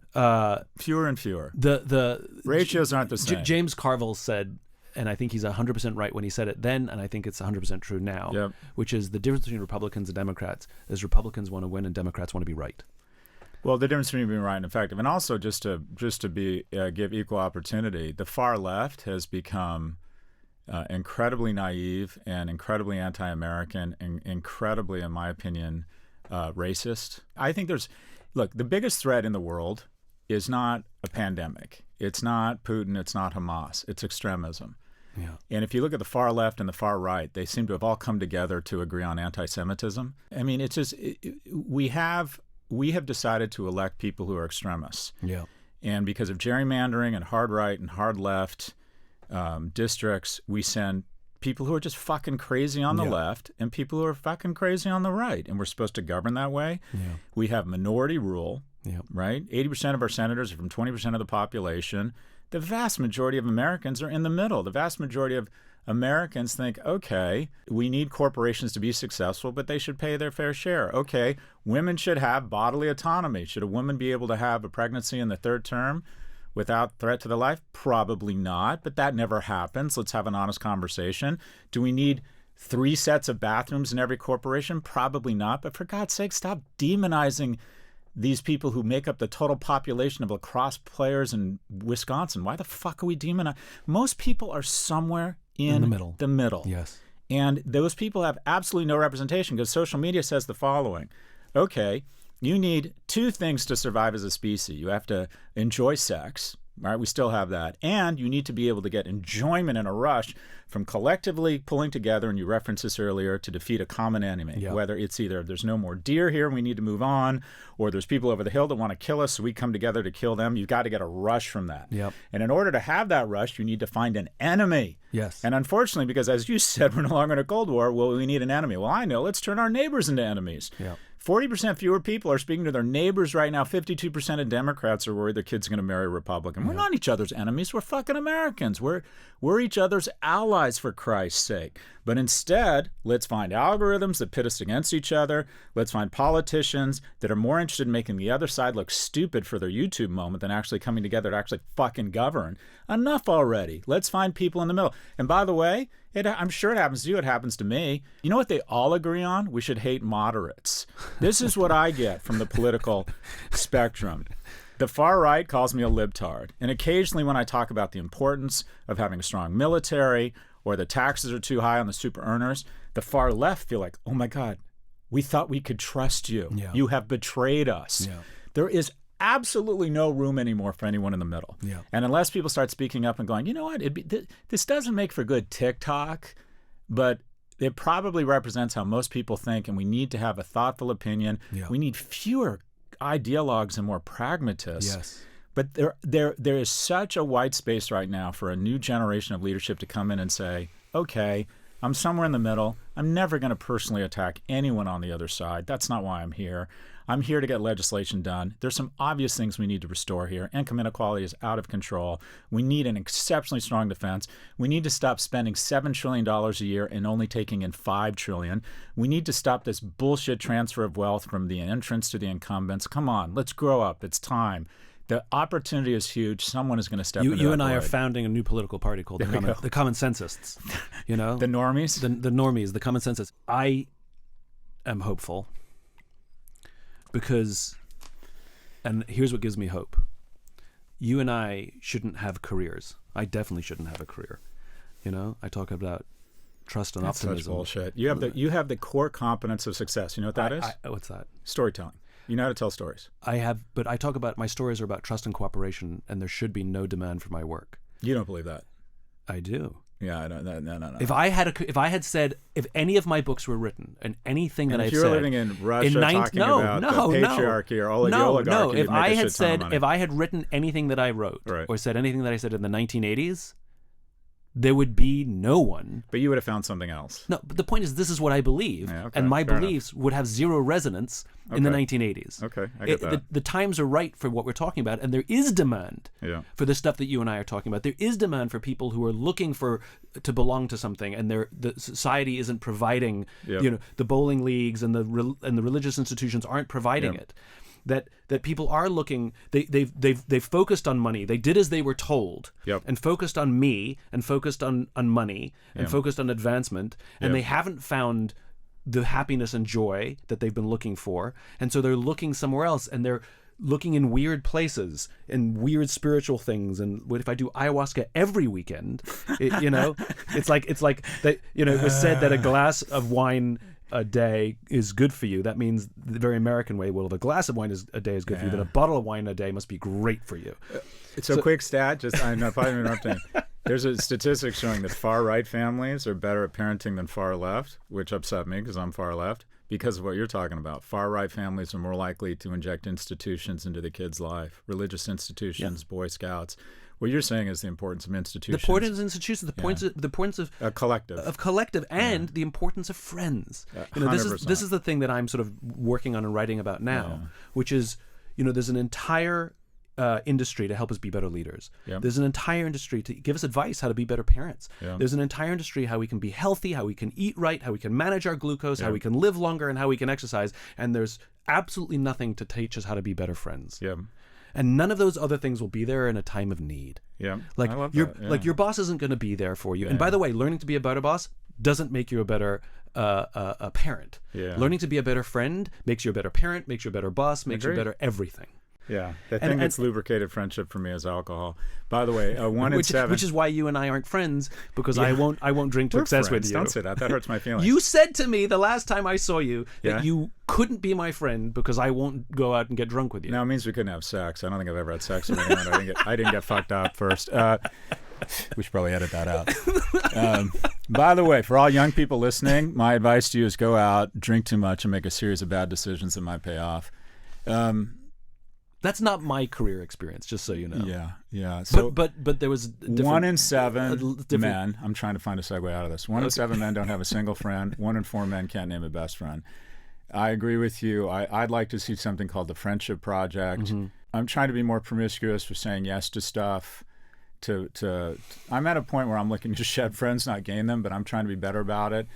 Fewer and fewer. The ratios aren't the same. James Carville said, and I think he's 100% right when he said it then, and I think it's 100% true now, which is the difference between Republicans and Democrats is Republicans want to win and Democrats want to be right. Well, the difference between being right and effective, and also just to give equal opportunity, the far left has become incredibly naive and incredibly anti-American and incredibly, in my opinion, racist. I think the biggest threat in the world is not a pandemic. It's not Putin. It's not Hamas. It's extremism. Yeah. And if you look at the far left and the far right, they seem to have all come together to agree on anti-Semitism. I mean, it's just we have decided to elect people who are extremists. Yeah. And because of gerrymandering and hard right and hard left districts, we send people who are just fucking crazy on the left and people who are fucking crazy on the right. And we're supposed to govern that way. Yeah. We have minority rule, right? 80% of our senators are from 20% of the population. The vast majority of Americans are in the middle. The vast majority of Americans think, okay, we need corporations to be successful, but they should pay their fair share. Okay, women should have bodily autonomy. Should a woman be able to have a pregnancy in the third term without threat to their life? Probably not, but that never happens. Let's have an honest conversation. Do we need 3 sets of bathrooms in every corporation? Probably not, but for God's sake, stop demonizing these people who make up the total population of lacrosse players in Wisconsin. Why the fuck are we demonizing? Most people are somewhere in the middle. Yes. And those people have absolutely no representation because social media says the following. Okay, you need 2 things to survive as a species. You have to enjoy sex, right? We still have that. And you need to be able to get enjoyment and a rush from collectively pulling together, and you referenced this earlier, to defeat a common enemy. Yep. Whether it's either there's no more deer here and we need to move on, or there's people over the hill that want to kill us, so we come together to kill them. You've got to get a rush from that. Yep. And in order to have that rush, you need to find an enemy. Yes. And unfortunately, because as you said, we're no longer in a Cold War, well, we need an enemy. Well, I know. Let's turn our neighbors into enemies. Yep. 40% fewer people are speaking to their neighbors right now. 52% of Democrats are worried their kid's going to marry a Republican. We're not each other's enemies. We're fucking Americans. We're each other's allies, for Christ's sake. But instead, let's find algorithms that pit us against each other. Let's find politicians that are more interested in making the other side look stupid for their YouTube moment than actually coming together to actually fucking govern. Enough already. Let's find people in the middle. And by the way, I'm sure it happens to you. It happens to me. You know what they all agree on? We should hate moderates. This is what I get from the political spectrum. The far right calls me a libtard. And occasionally when I talk about the importance of having a strong military or the taxes are too high on the super earners, the far left feel like, oh my God, we thought we could trust you. Yeah. You have betrayed us. Yeah. There is absolutely no room anymore for anyone in the middle. Yeah. And unless people start speaking up and going, you know what, this doesn't make for good TikTok, but it probably represents how most people think, and we need to have a thoughtful opinion. Yeah. We need fewer ideologues and more pragmatists. Yes. But there is such a white space right now for a new generation of leadership to come in and say, okay, I'm somewhere in the middle. I'm never going to personally attack anyone on the other side. That's not why I'm here. I'm here to get legislation done. There's some obvious things we need to restore here. Income inequality is out of control. We need an exceptionally strong defense. We need to stop spending $7 trillion a year and only taking in $5 trillion. We need to stop this bullshit transfer of wealth from the entrants to the incumbents. Come on, let's grow up. It's time. The opportunity is huge. Someone is going to step into that You and I are void. founding a new political party called the Common Sensists. You know, The normies? the normies, the Common Sensists. I am hopeful because, and here's what gives me hope. You and I shouldn't have careers. I definitely shouldn't have a career. You know, I talk about trust and That's optimism. such bullshit. You have the core competence of success. You know what that is? What's that? Storytelling. You know how to tell stories. But I talk about my stories are about trust and cooperation, and there should be no demand for my work. You don't believe that? I do. Yeah, no. If I had said, if any of my books were written and anything that And I've if you said, were living in Russia talking about the patriarchy or oligarchy, if I had said, if I had written anything that I wrote Right. or said anything that I said in the 1980s, there would be no one. But you would have found something else. No, but the point is, this is what I believe, Yeah, okay, and my fair beliefs would have zero resonance in the Okay. 1980s. Okay, I get that. The times are right for what we're talking about, and there is demand Yeah. for the stuff that you and I are talking about. There is demand for people who are looking to belong to something, and the society isn't providing. Yep. You know, the bowling leagues and the religious institutions aren't providing Yep. it. That people are looking. They've focused on money. They did as they were told, Yep. and focused on me, and focused on money, and Yep. focused on advancement, and Yep. they haven't found the happiness and joy that they've been looking for, and so they're looking somewhere else, and they're looking in weird places and weird spiritual things. And what if I do ayahuasca every weekend? It's like that. You know, it was said that a glass of wine a day is good for you. That means the very American way. Well, if a glass of wine a day is good for you, then a bottle of wine a day must be great for you. So quick stat, I'm not probably interrupting. There's a statistic showing that far right families are better at parenting than far left, which upset me because I'm far left, because of what you're talking about. Far right families are more likely to inject institutions into the kid's life, religious institutions, Boy Scouts. What you're saying is the importance of institutions. The importance of institutions, the importance of a collective. And the importance of friends. You know, this is the thing that I'm sort of working on and writing about now, which is, you know, there's an entire industry to help us be better leaders. Yep. There's an entire industry to give us advice how to be better parents. Yep. There's an entire industry how we can be healthy, how we can eat right, how we can manage our glucose, how we can live longer, and how we can exercise. And there's absolutely nothing to teach us how to be better friends. Yeah. And none of those other things will be there in a time of need. Yeah. Like I love your that. Yeah. like your boss isn't going to be there for you. And by the way, learning to be a better boss doesn't make you a better a parent. Yeah. Learning to be a better friend makes you a better parent, makes you a better boss, makes you a Agreed. better everything. Yeah, the thing that's lubricated friendship for me is alcohol. By the way, 1 in 7. Which is why you and I aren't friends, because I won't drink to We're excess friends. with you. Don't say that. That hurts my feelings. You said to me the last time I saw you that Yeah? you couldn't be my friend because I won't go out and get drunk with you. No, it means we couldn't have sex. I don't think I've ever had sex with anyone. I didn't get fucked up first. We should probably edit that out. By the way, for all young people listening, my advice to you is go out, drink too much, and make a series of bad decisions that might pay off. That's not my career experience, just so you know. Yeah. So, but there was 1 in 7 different- men. I'm trying to find a segue out of this. 1 in 7 men don't have a single friend. 1 in 4 men can't name a best friend. I agree with you. I'd like to see something called the Friendship Project. Mm-hmm. I'm trying to be more promiscuous for saying yes to stuff. I'm at a point where I'm looking to shed friends, not gain them, but I'm trying to be better about it.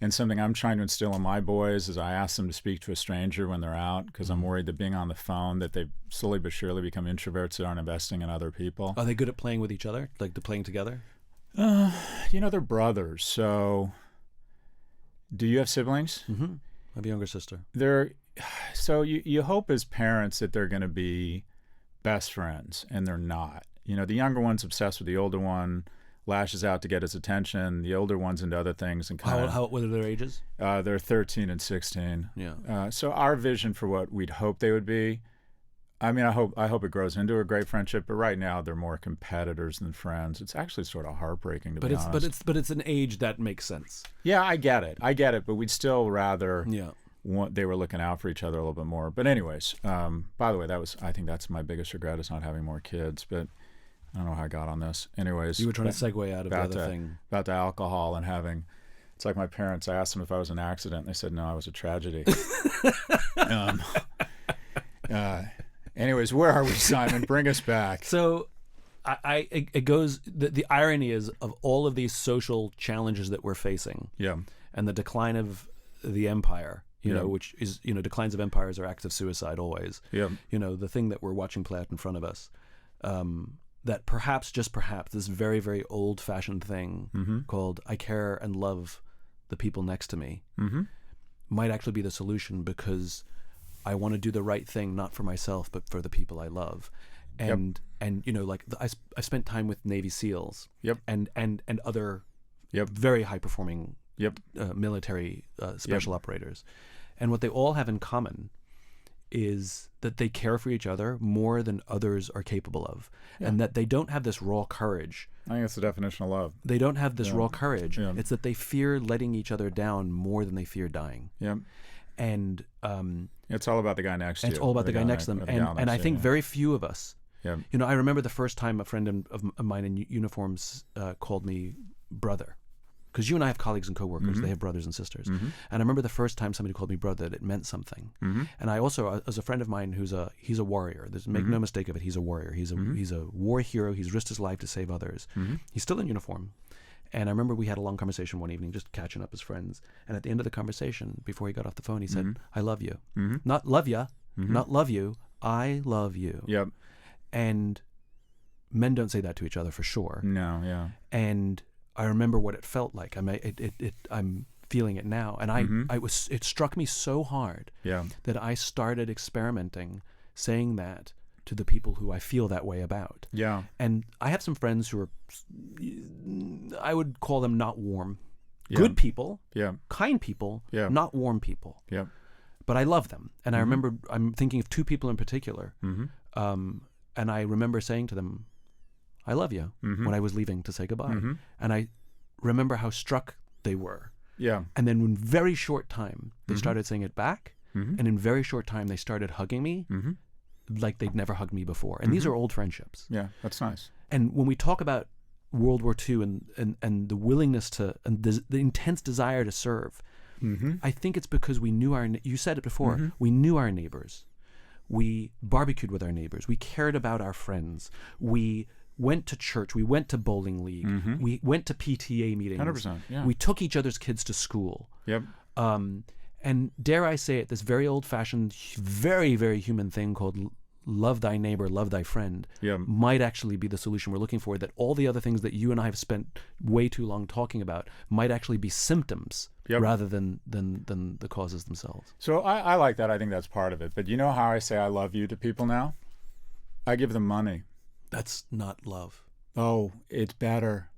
And something I'm trying to instill in my boys is I ask them to speak to a stranger when they're out, because I'm worried that being on the phone, that they slowly but surely become introverts that aren't investing in other people. Are they good at playing with each other, like playing together? They're brothers. So, do you have siblings? Mm-hmm. I have a younger sister. So you hope as parents that they're going to be best friends, and they're not. You know, the younger one's obsessed with the older one, lashes out to get his attention. The older one's into other things and kind of... What are their ages? They're 13 and 16. Yeah. So our vision for what we'd hope they would be, I mean, I hope it grows into a great friendship, but right now they're more competitors than friends. It's actually sort of heartbreaking, to be honest. But it's an age that makes sense. Yeah, I get it, but we'd still rather they were looking out for each other a little bit more. But anyways, by the way, I think that's my biggest regret, is not having more kids. But I don't know how I got on this. Anyways, you were trying to segue out of the other thing about the alcohol and having. It's like my parents. I asked them if I was an accident, and they said no, I was a tragedy. Anyways, where are we, Simon? Bring us back. So, the irony is, of all of these social challenges that we're facing, and the decline of the empire, you know, which is, you know, declines of empires are acts of suicide always. You know, the thing that we're watching play out in front of us, that perhaps, just perhaps, this very, very old-fashioned thing called "I care and love the people next to me" might actually be the solution, because I want to do the right thing, not for myself, but for the people I love. And you know, like I spent time with Navy SEALs and other very high performing military special operators. And what they all have in common is that they care for each other more than others are capable of. And that they don't have this raw courage. I think that's the definition of love. They don't have this raw courage. It's that they fear letting each other down more than they fear dying. And it's all about the guy next to you. It's all about the guy next to them. And I think very few of us, you know, I remember the first time a friend of mine in uniforms called me brother. Because you and I have colleagues and coworkers, they have brothers and sisters. And I remember the first time somebody called me brother, that it meant something. And I also, as a friend of mine he's a warrior, make no mistake of it, he's a warrior. He's a war hero, he's risked his life to save others. He's still in uniform. And I remember we had a long conversation one evening, just catching up as friends. And at the end of the conversation, before he got off the phone, he said, "I love you." Not love ya, not love you, I love you. And men don't say that to each other, for sure. No, And I remember what it felt like. I'm feeling it now. And it struck me so hard that I started experimenting, saying that to the people who I feel that way about. And I have some friends who are, I would call them not warm. Good people, kind people, not warm people. But I love them. And I remember, I'm thinking of two people in particular. And I remember saying to them, "I love you," when I was leaving to say goodbye. And I remember how struck they were. And then in very short time, they started saying it back. And in very short time, they started hugging me like they'd never hugged me before. And these are old friendships. That's nice. And when we talk about World War II and the willingness to, and the intense desire to serve, I think it's because we knew you said it before, we knew our neighbors. We barbecued with our neighbors. We cared about our friends. We went to church. We went to bowling league. We went to PTA meetings. 100%. We took each other's kids to school. And dare I say it, this very old-fashioned, very, very human thing called love thy neighbor, love thy friend, might actually be the solution we're looking for, that all the other things that you and I have spent way too long talking about might actually be symptoms rather than the causes themselves. So I like that. I think that's part of it. But you know how I say I love you to people now? I give them money. That's not love. Oh, it's better.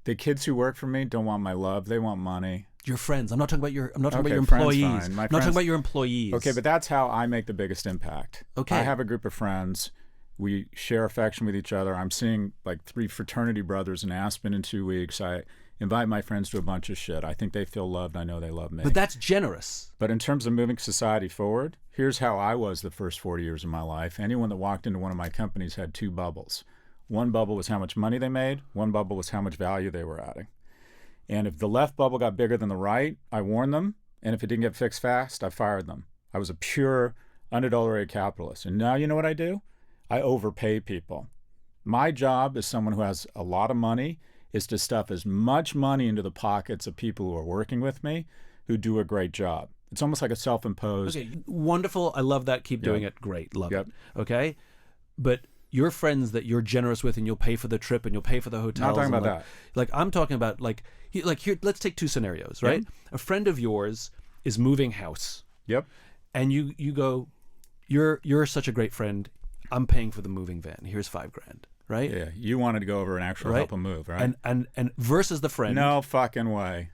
The kids who work for me don't want my love. They want money. Your friends. I'm not talking about your employees. I'm not talking about your employees. Okay, but that's how I make the biggest impact. Okay. I have a group of friends. We share affection with each other. I'm seeing like 3 fraternity brothers in Aspen in 2 weeks. I invite my friends to a bunch of shit. I think they feel loved. I know they love me. But that's generous. But in terms of moving society forward, here's how I was the first 40 years of my life. Anyone that walked into one of my companies had 2 bubbles. One bubble was how much money they made. One bubble was how much value they were adding. And if the left bubble got bigger than the right, I warned them. And if it didn't get fixed fast, I fired them. I was a pure, unadulterated capitalist. And now you know what I do? I overpay people. My job as someone who has a lot of money is to stuff as much money into the pockets of people who are working with me who do a great job. It's almost like a self-imposed... Okay, wonderful. I love that. Keep doing it. Great. Love it. Okay? But your friends that you're generous with and you'll pay for the trip and you'll pay for the hotels. I'm not talking about that. Like, I'm talking about, here, let's take 2 scenarios, right? A friend of yours is moving house. Yep. And you go, you're such a great friend. I'm paying for the moving van. Here's $5,000, right? Yeah, you wanted to go over and actually help him move, right? And versus the friend. No fucking way.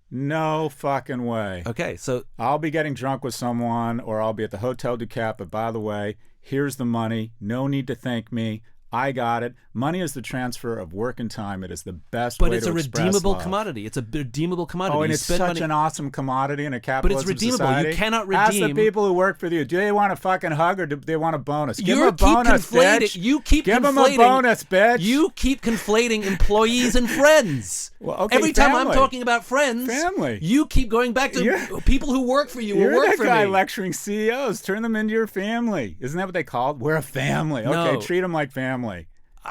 No fucking way. Okay, so I'll be getting drunk with someone, or I'll be at the Hotel du Cap, but by the way, here's the money. No need to thank me. I got it. Money is the transfer of work and time. It is the best way to express love. But it's a redeemable commodity. It's a redeemable commodity. Oh, and it's such an awesome commodity in a capitalism But it's redeemable. society. You cannot redeem. Ask the people who work for you, do they want a fucking hug or do they want a bonus? Give them a keep bonus, conflating. bitch. You keep Give conflating. them a bonus, bitch. You keep conflating employees and friends. Well, okay, every time I'm family. talking about friends, Family. you keep going back to people who work for you or work You're for the guy me. lecturing CEOs. Turn them into your family. Isn't that what they call it? We're a family. Okay, No. treat them like family.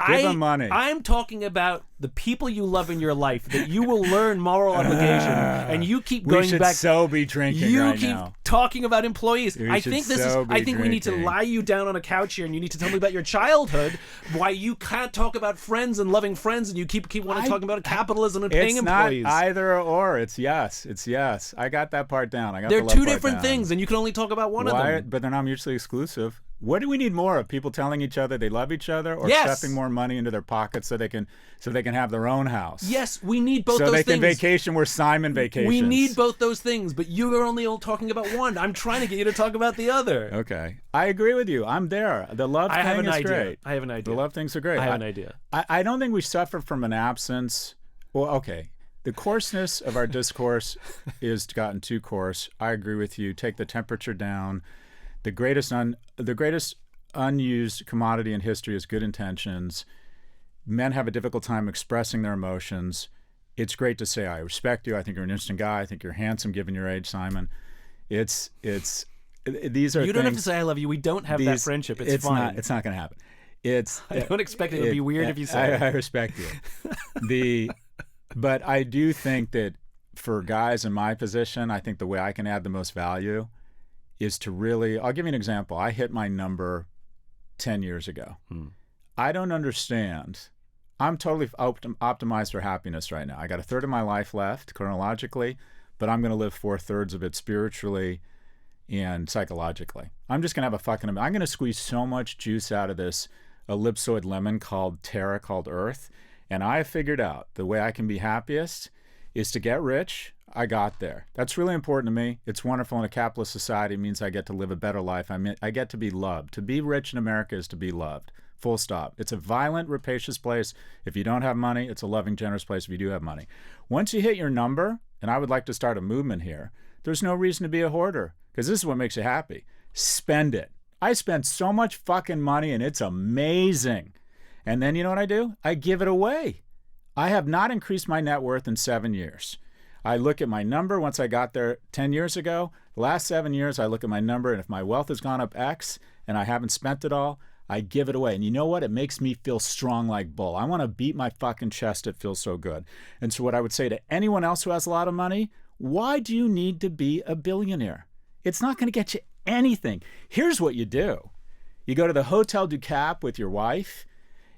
Give them money. I'm talking about the people you love in your life that you will learn moral obligation, and you keep going we should back. so be drinking You right keep now. talking about employees. We I should think so be I think we need to drinking. lie you down on a couch here, and you need to tell me about your childhood. Why you can't talk about friends and loving friends, and you keep wanting to talk about capitalism and paying It's employees. not either or. It's yes. It's yes. I got that part down. I got They're the love two part different down. things, and you can only talk about one of them. But they're not mutually exclusive. What do we need more of? People telling each other they love each other, or Yes. stuffing more money into their pockets so they can have their own house. Yes, we need both so those they things. can vacation where Simon vacations. We need both those things, but you are only talking about one. I'm trying to get you to talk about the other. Okay, I agree with you. I'm there. The love I have thing an is idea. great. I have an idea. The love things are great. I have an idea. I don't think we suffer from an absence. Well, okay. The coarseness of our discourse is gotten too coarse. I agree with you. Take the temperature down. The greatest unused commodity in history is good intentions. Men have a difficult time expressing their emotions. It's great to say, I respect you. I think you're an interesting guy. I think you're handsome given your age, Simon. These are You don't have to things- say I love you. We don't have that friendship. It's fine. It's not going to happen. I don't expect it to be weird if you say it. I respect you. But I do think that for guys in my position, I think the way I can add the most value is to really, I'll give you an example. I hit my number 10 years ago. I don't understand. I'm totally optimized for happiness right now. I got a third of my life left chronologically, but I'm going to live 4/3 of it spiritually and psychologically. I'm just going to have I'm going to squeeze so much juice out of this ellipsoid lemon called Terra, called Earth. And I have figured out the way I can be happiest is to get rich. I got there. That's really important to me. It's wonderful in a capitalist society. It means I get to live a better life. I get to be loved. To be rich in America is to be loved. Full stop. It's a violent, rapacious place. If you don't have money, it's a loving, generous place if you do have money. Once you hit your number, and I would like to start a movement here, there's no reason to be a hoarder, because this is what makes you happy. Spend it. I spent so much fucking money, and it's amazing. And then you know what I do? I give it away. I have not increased my net worth in 7 years. I look at my number once I got there 10 years ago. The last 7 years, I look at my number, and if my wealth has gone up X and I haven't spent it all, I give it away. And you know what? It makes me feel strong like bull. I want to beat my fucking chest. It feels so good. And so what I would say to anyone else who has a lot of money, why do you need to be a billionaire? It's not going to get you anything. Here's what you do. You go to the Hotel du Cap with your wife.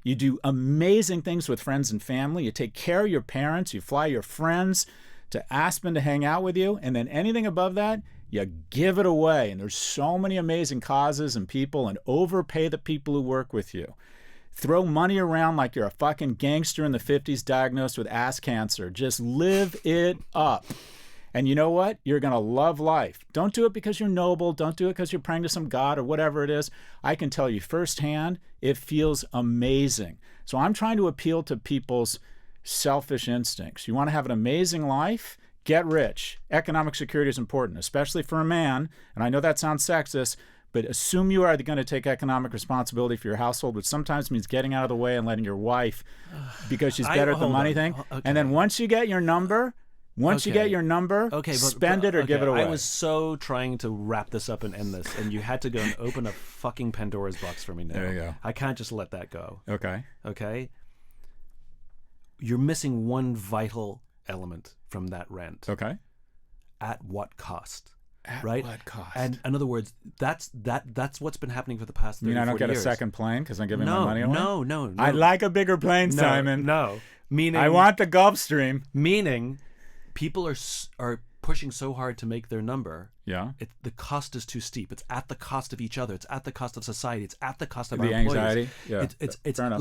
You do amazing things with friends and family. You take care of your parents. You fly your friends to Aspen to hang out with you. And then anything above that, you give it away. And there's so many amazing causes and people, and overpay the people who work with you. Throw money around like you're a fucking gangster in the 50s diagnosed with ass cancer. Just live it up. And you know what? You're going to love life. Don't do it because you're noble. Don't do it because you're praying to some god or whatever it is. I can tell you firsthand, it feels amazing. So I'm trying to appeal to people's selfish instincts. You want to have an amazing life? Get rich. Economic security is important, especially for a man. And I know that sounds sexist, but assume you are going to take economic responsibility for your household, which sometimes means getting out of the way and letting your wife, because she's better at the money thing. Okay. And then once you get your number, spend it or give it away. I was so trying to wrap this up and end this, and you had to go and open a fucking Pandora's box for me now. There you go. I can't just let that go. Okay. You're missing one vital element from that rent. Okay. At what cost? At right? what cost? And in other words, that's what's been happening for the past 30 You mean I don't get years. a second plane because I'm giving my money away? No. I'd like a bigger plane, Simon. No. Meaning I want the Gulfstream. Meaning, people are pushing so hard to make their number, Yeah. the cost is too steep. It's at the cost of each other. It's at the cost of society. It's at the cost of The our employees. anxiety. Yeah. It's Fair enough.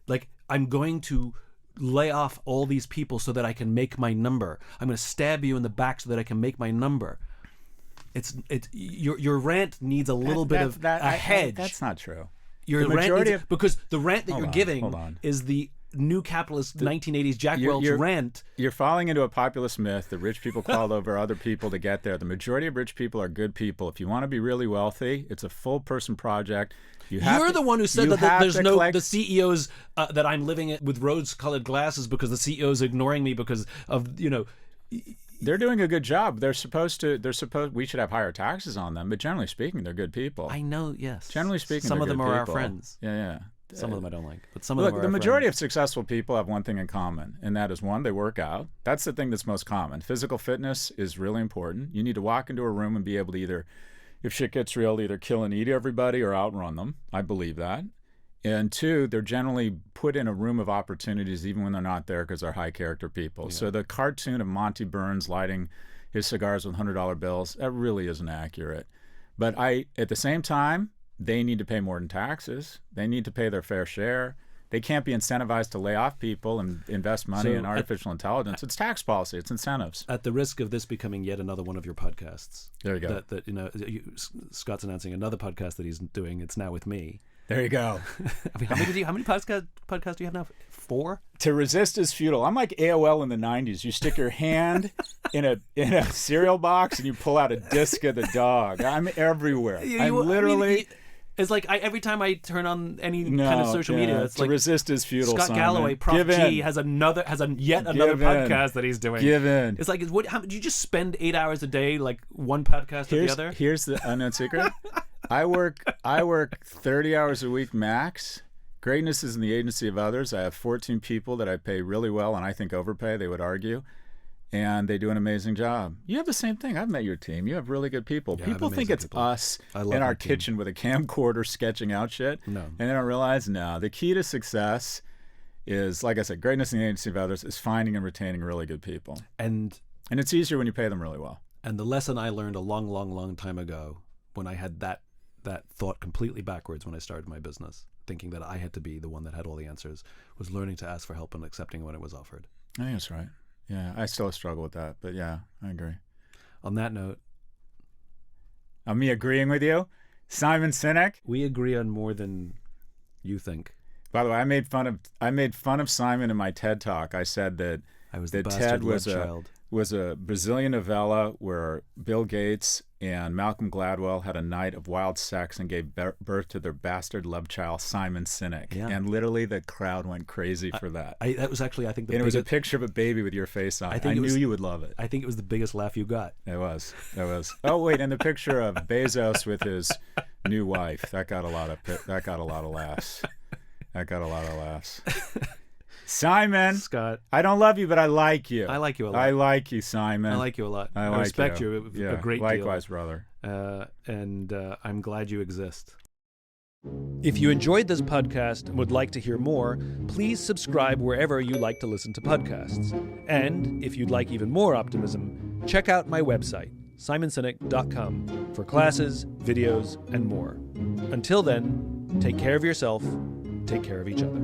like I'm going to lay off all these people so that I can make my number. I'm going to stab you in the back so that I can make my number. It's your rant needs a little bit of a hedge. That's not true. Your The rant majority needs, because the rant that Hold you're on, giving hold on. is the new capitalist 1980s Jack Welch rant. You're falling into a populist myth that rich people crawl over other people to get there. The majority of rich people are good people. If you want to be really wealthy, it's a full person project. You're the one who said that there's the CEOs that I'm living with rose-colored glasses because the CEO is ignoring me because of They're doing a good job. We should have higher taxes on them, but generally speaking, they're good people. I know, yes. Generally speaking, some they're of them good are people. our friends. Yeah. Some of them I don't like, but some of them are the our majority friends. of successful people have one thing in common, and that is one, they work out. That's the thing that's most common. Physical fitness is really important. You need to walk into a room and be able to either, if shit gets real, either kill and eat everybody or outrun them. I believe that. And two, they're generally put in a room of opportunities even when they're not there because they're high character people. Yeah. So the cartoon of Monty Burns lighting his cigars with $100 bills, that really isn't accurate. But at the same time, they need to pay more than taxes. They need to pay their fair share. They can't be incentivized to lay off people and invest money in artificial intelligence. It's tax policy. It's incentives. At the risk of this becoming yet another one of your podcasts. There you go. Scott's announcing another podcast that he's doing. It's now with me. There you go. I mean, how many podcasts do you have now? 4? To resist is futile. I'm like AOL in the 90s. You stick your hand in a cereal box and you pull out a disc of the dog. I'm everywhere. It's like every time I turn on any kind of social media, it's to like resist is futile. Scott Galloway, Prof G, has yet another podcast that he's doing. Give in. It's like, how do you just spend 8 hours a day, like one podcast or the other? Here's the unknown secret. I work 30 hours a week max. Greatness is in the agency of others. I have 14 people that I pay really well, and I think overpay, they would argue. And they do an amazing job. You have the same thing. I've met your team. You have really good people. Yeah, people think it's us in our kitchen with a camcorder sketching out shit. No. And they don't realize, the key to success is, like I said, greatness in the agency of others is finding and retaining really good people. And it's easier when you pay them really well. And the lesson I learned a long, long, long time ago when I had that thought completely backwards when I started my business, thinking that I had to be the one that had all the answers, was learning to ask for help and accepting when it was offered. I think that's right. Yeah, I still struggle with that, but yeah, I agree. On that note, me agreeing with you, Simon Sinek. We agree on more than you think. By the way, I made fun of Simon in my TED talk. I said that TED was a Brazilian novella where Bill Gates and Malcolm Gladwell had a night of wild sex and gave birth to their bastard love child, Simon Sinek. Yeah. And literally the crowd went crazy for that. That was actually, I think, it was a picture of a baby with your face on it. I knew you would love it. I think it was the biggest laugh you got. It was. Oh, wait, and the picture of Bezos with his new wife. That got a lot of laughs. Simon. Scott. I don't love you, but I like you. I like you a lot. I like you, Simon. I like you a lot. I respect you a great deal. Likewise, brother. And I'm glad you exist. If you enjoyed this podcast and would like to hear more, please subscribe wherever you like to listen to podcasts. And if you'd like even more optimism, check out my website, simonsinek.com, for classes, videos, and more. Until then, take care of yourself, take care of each other.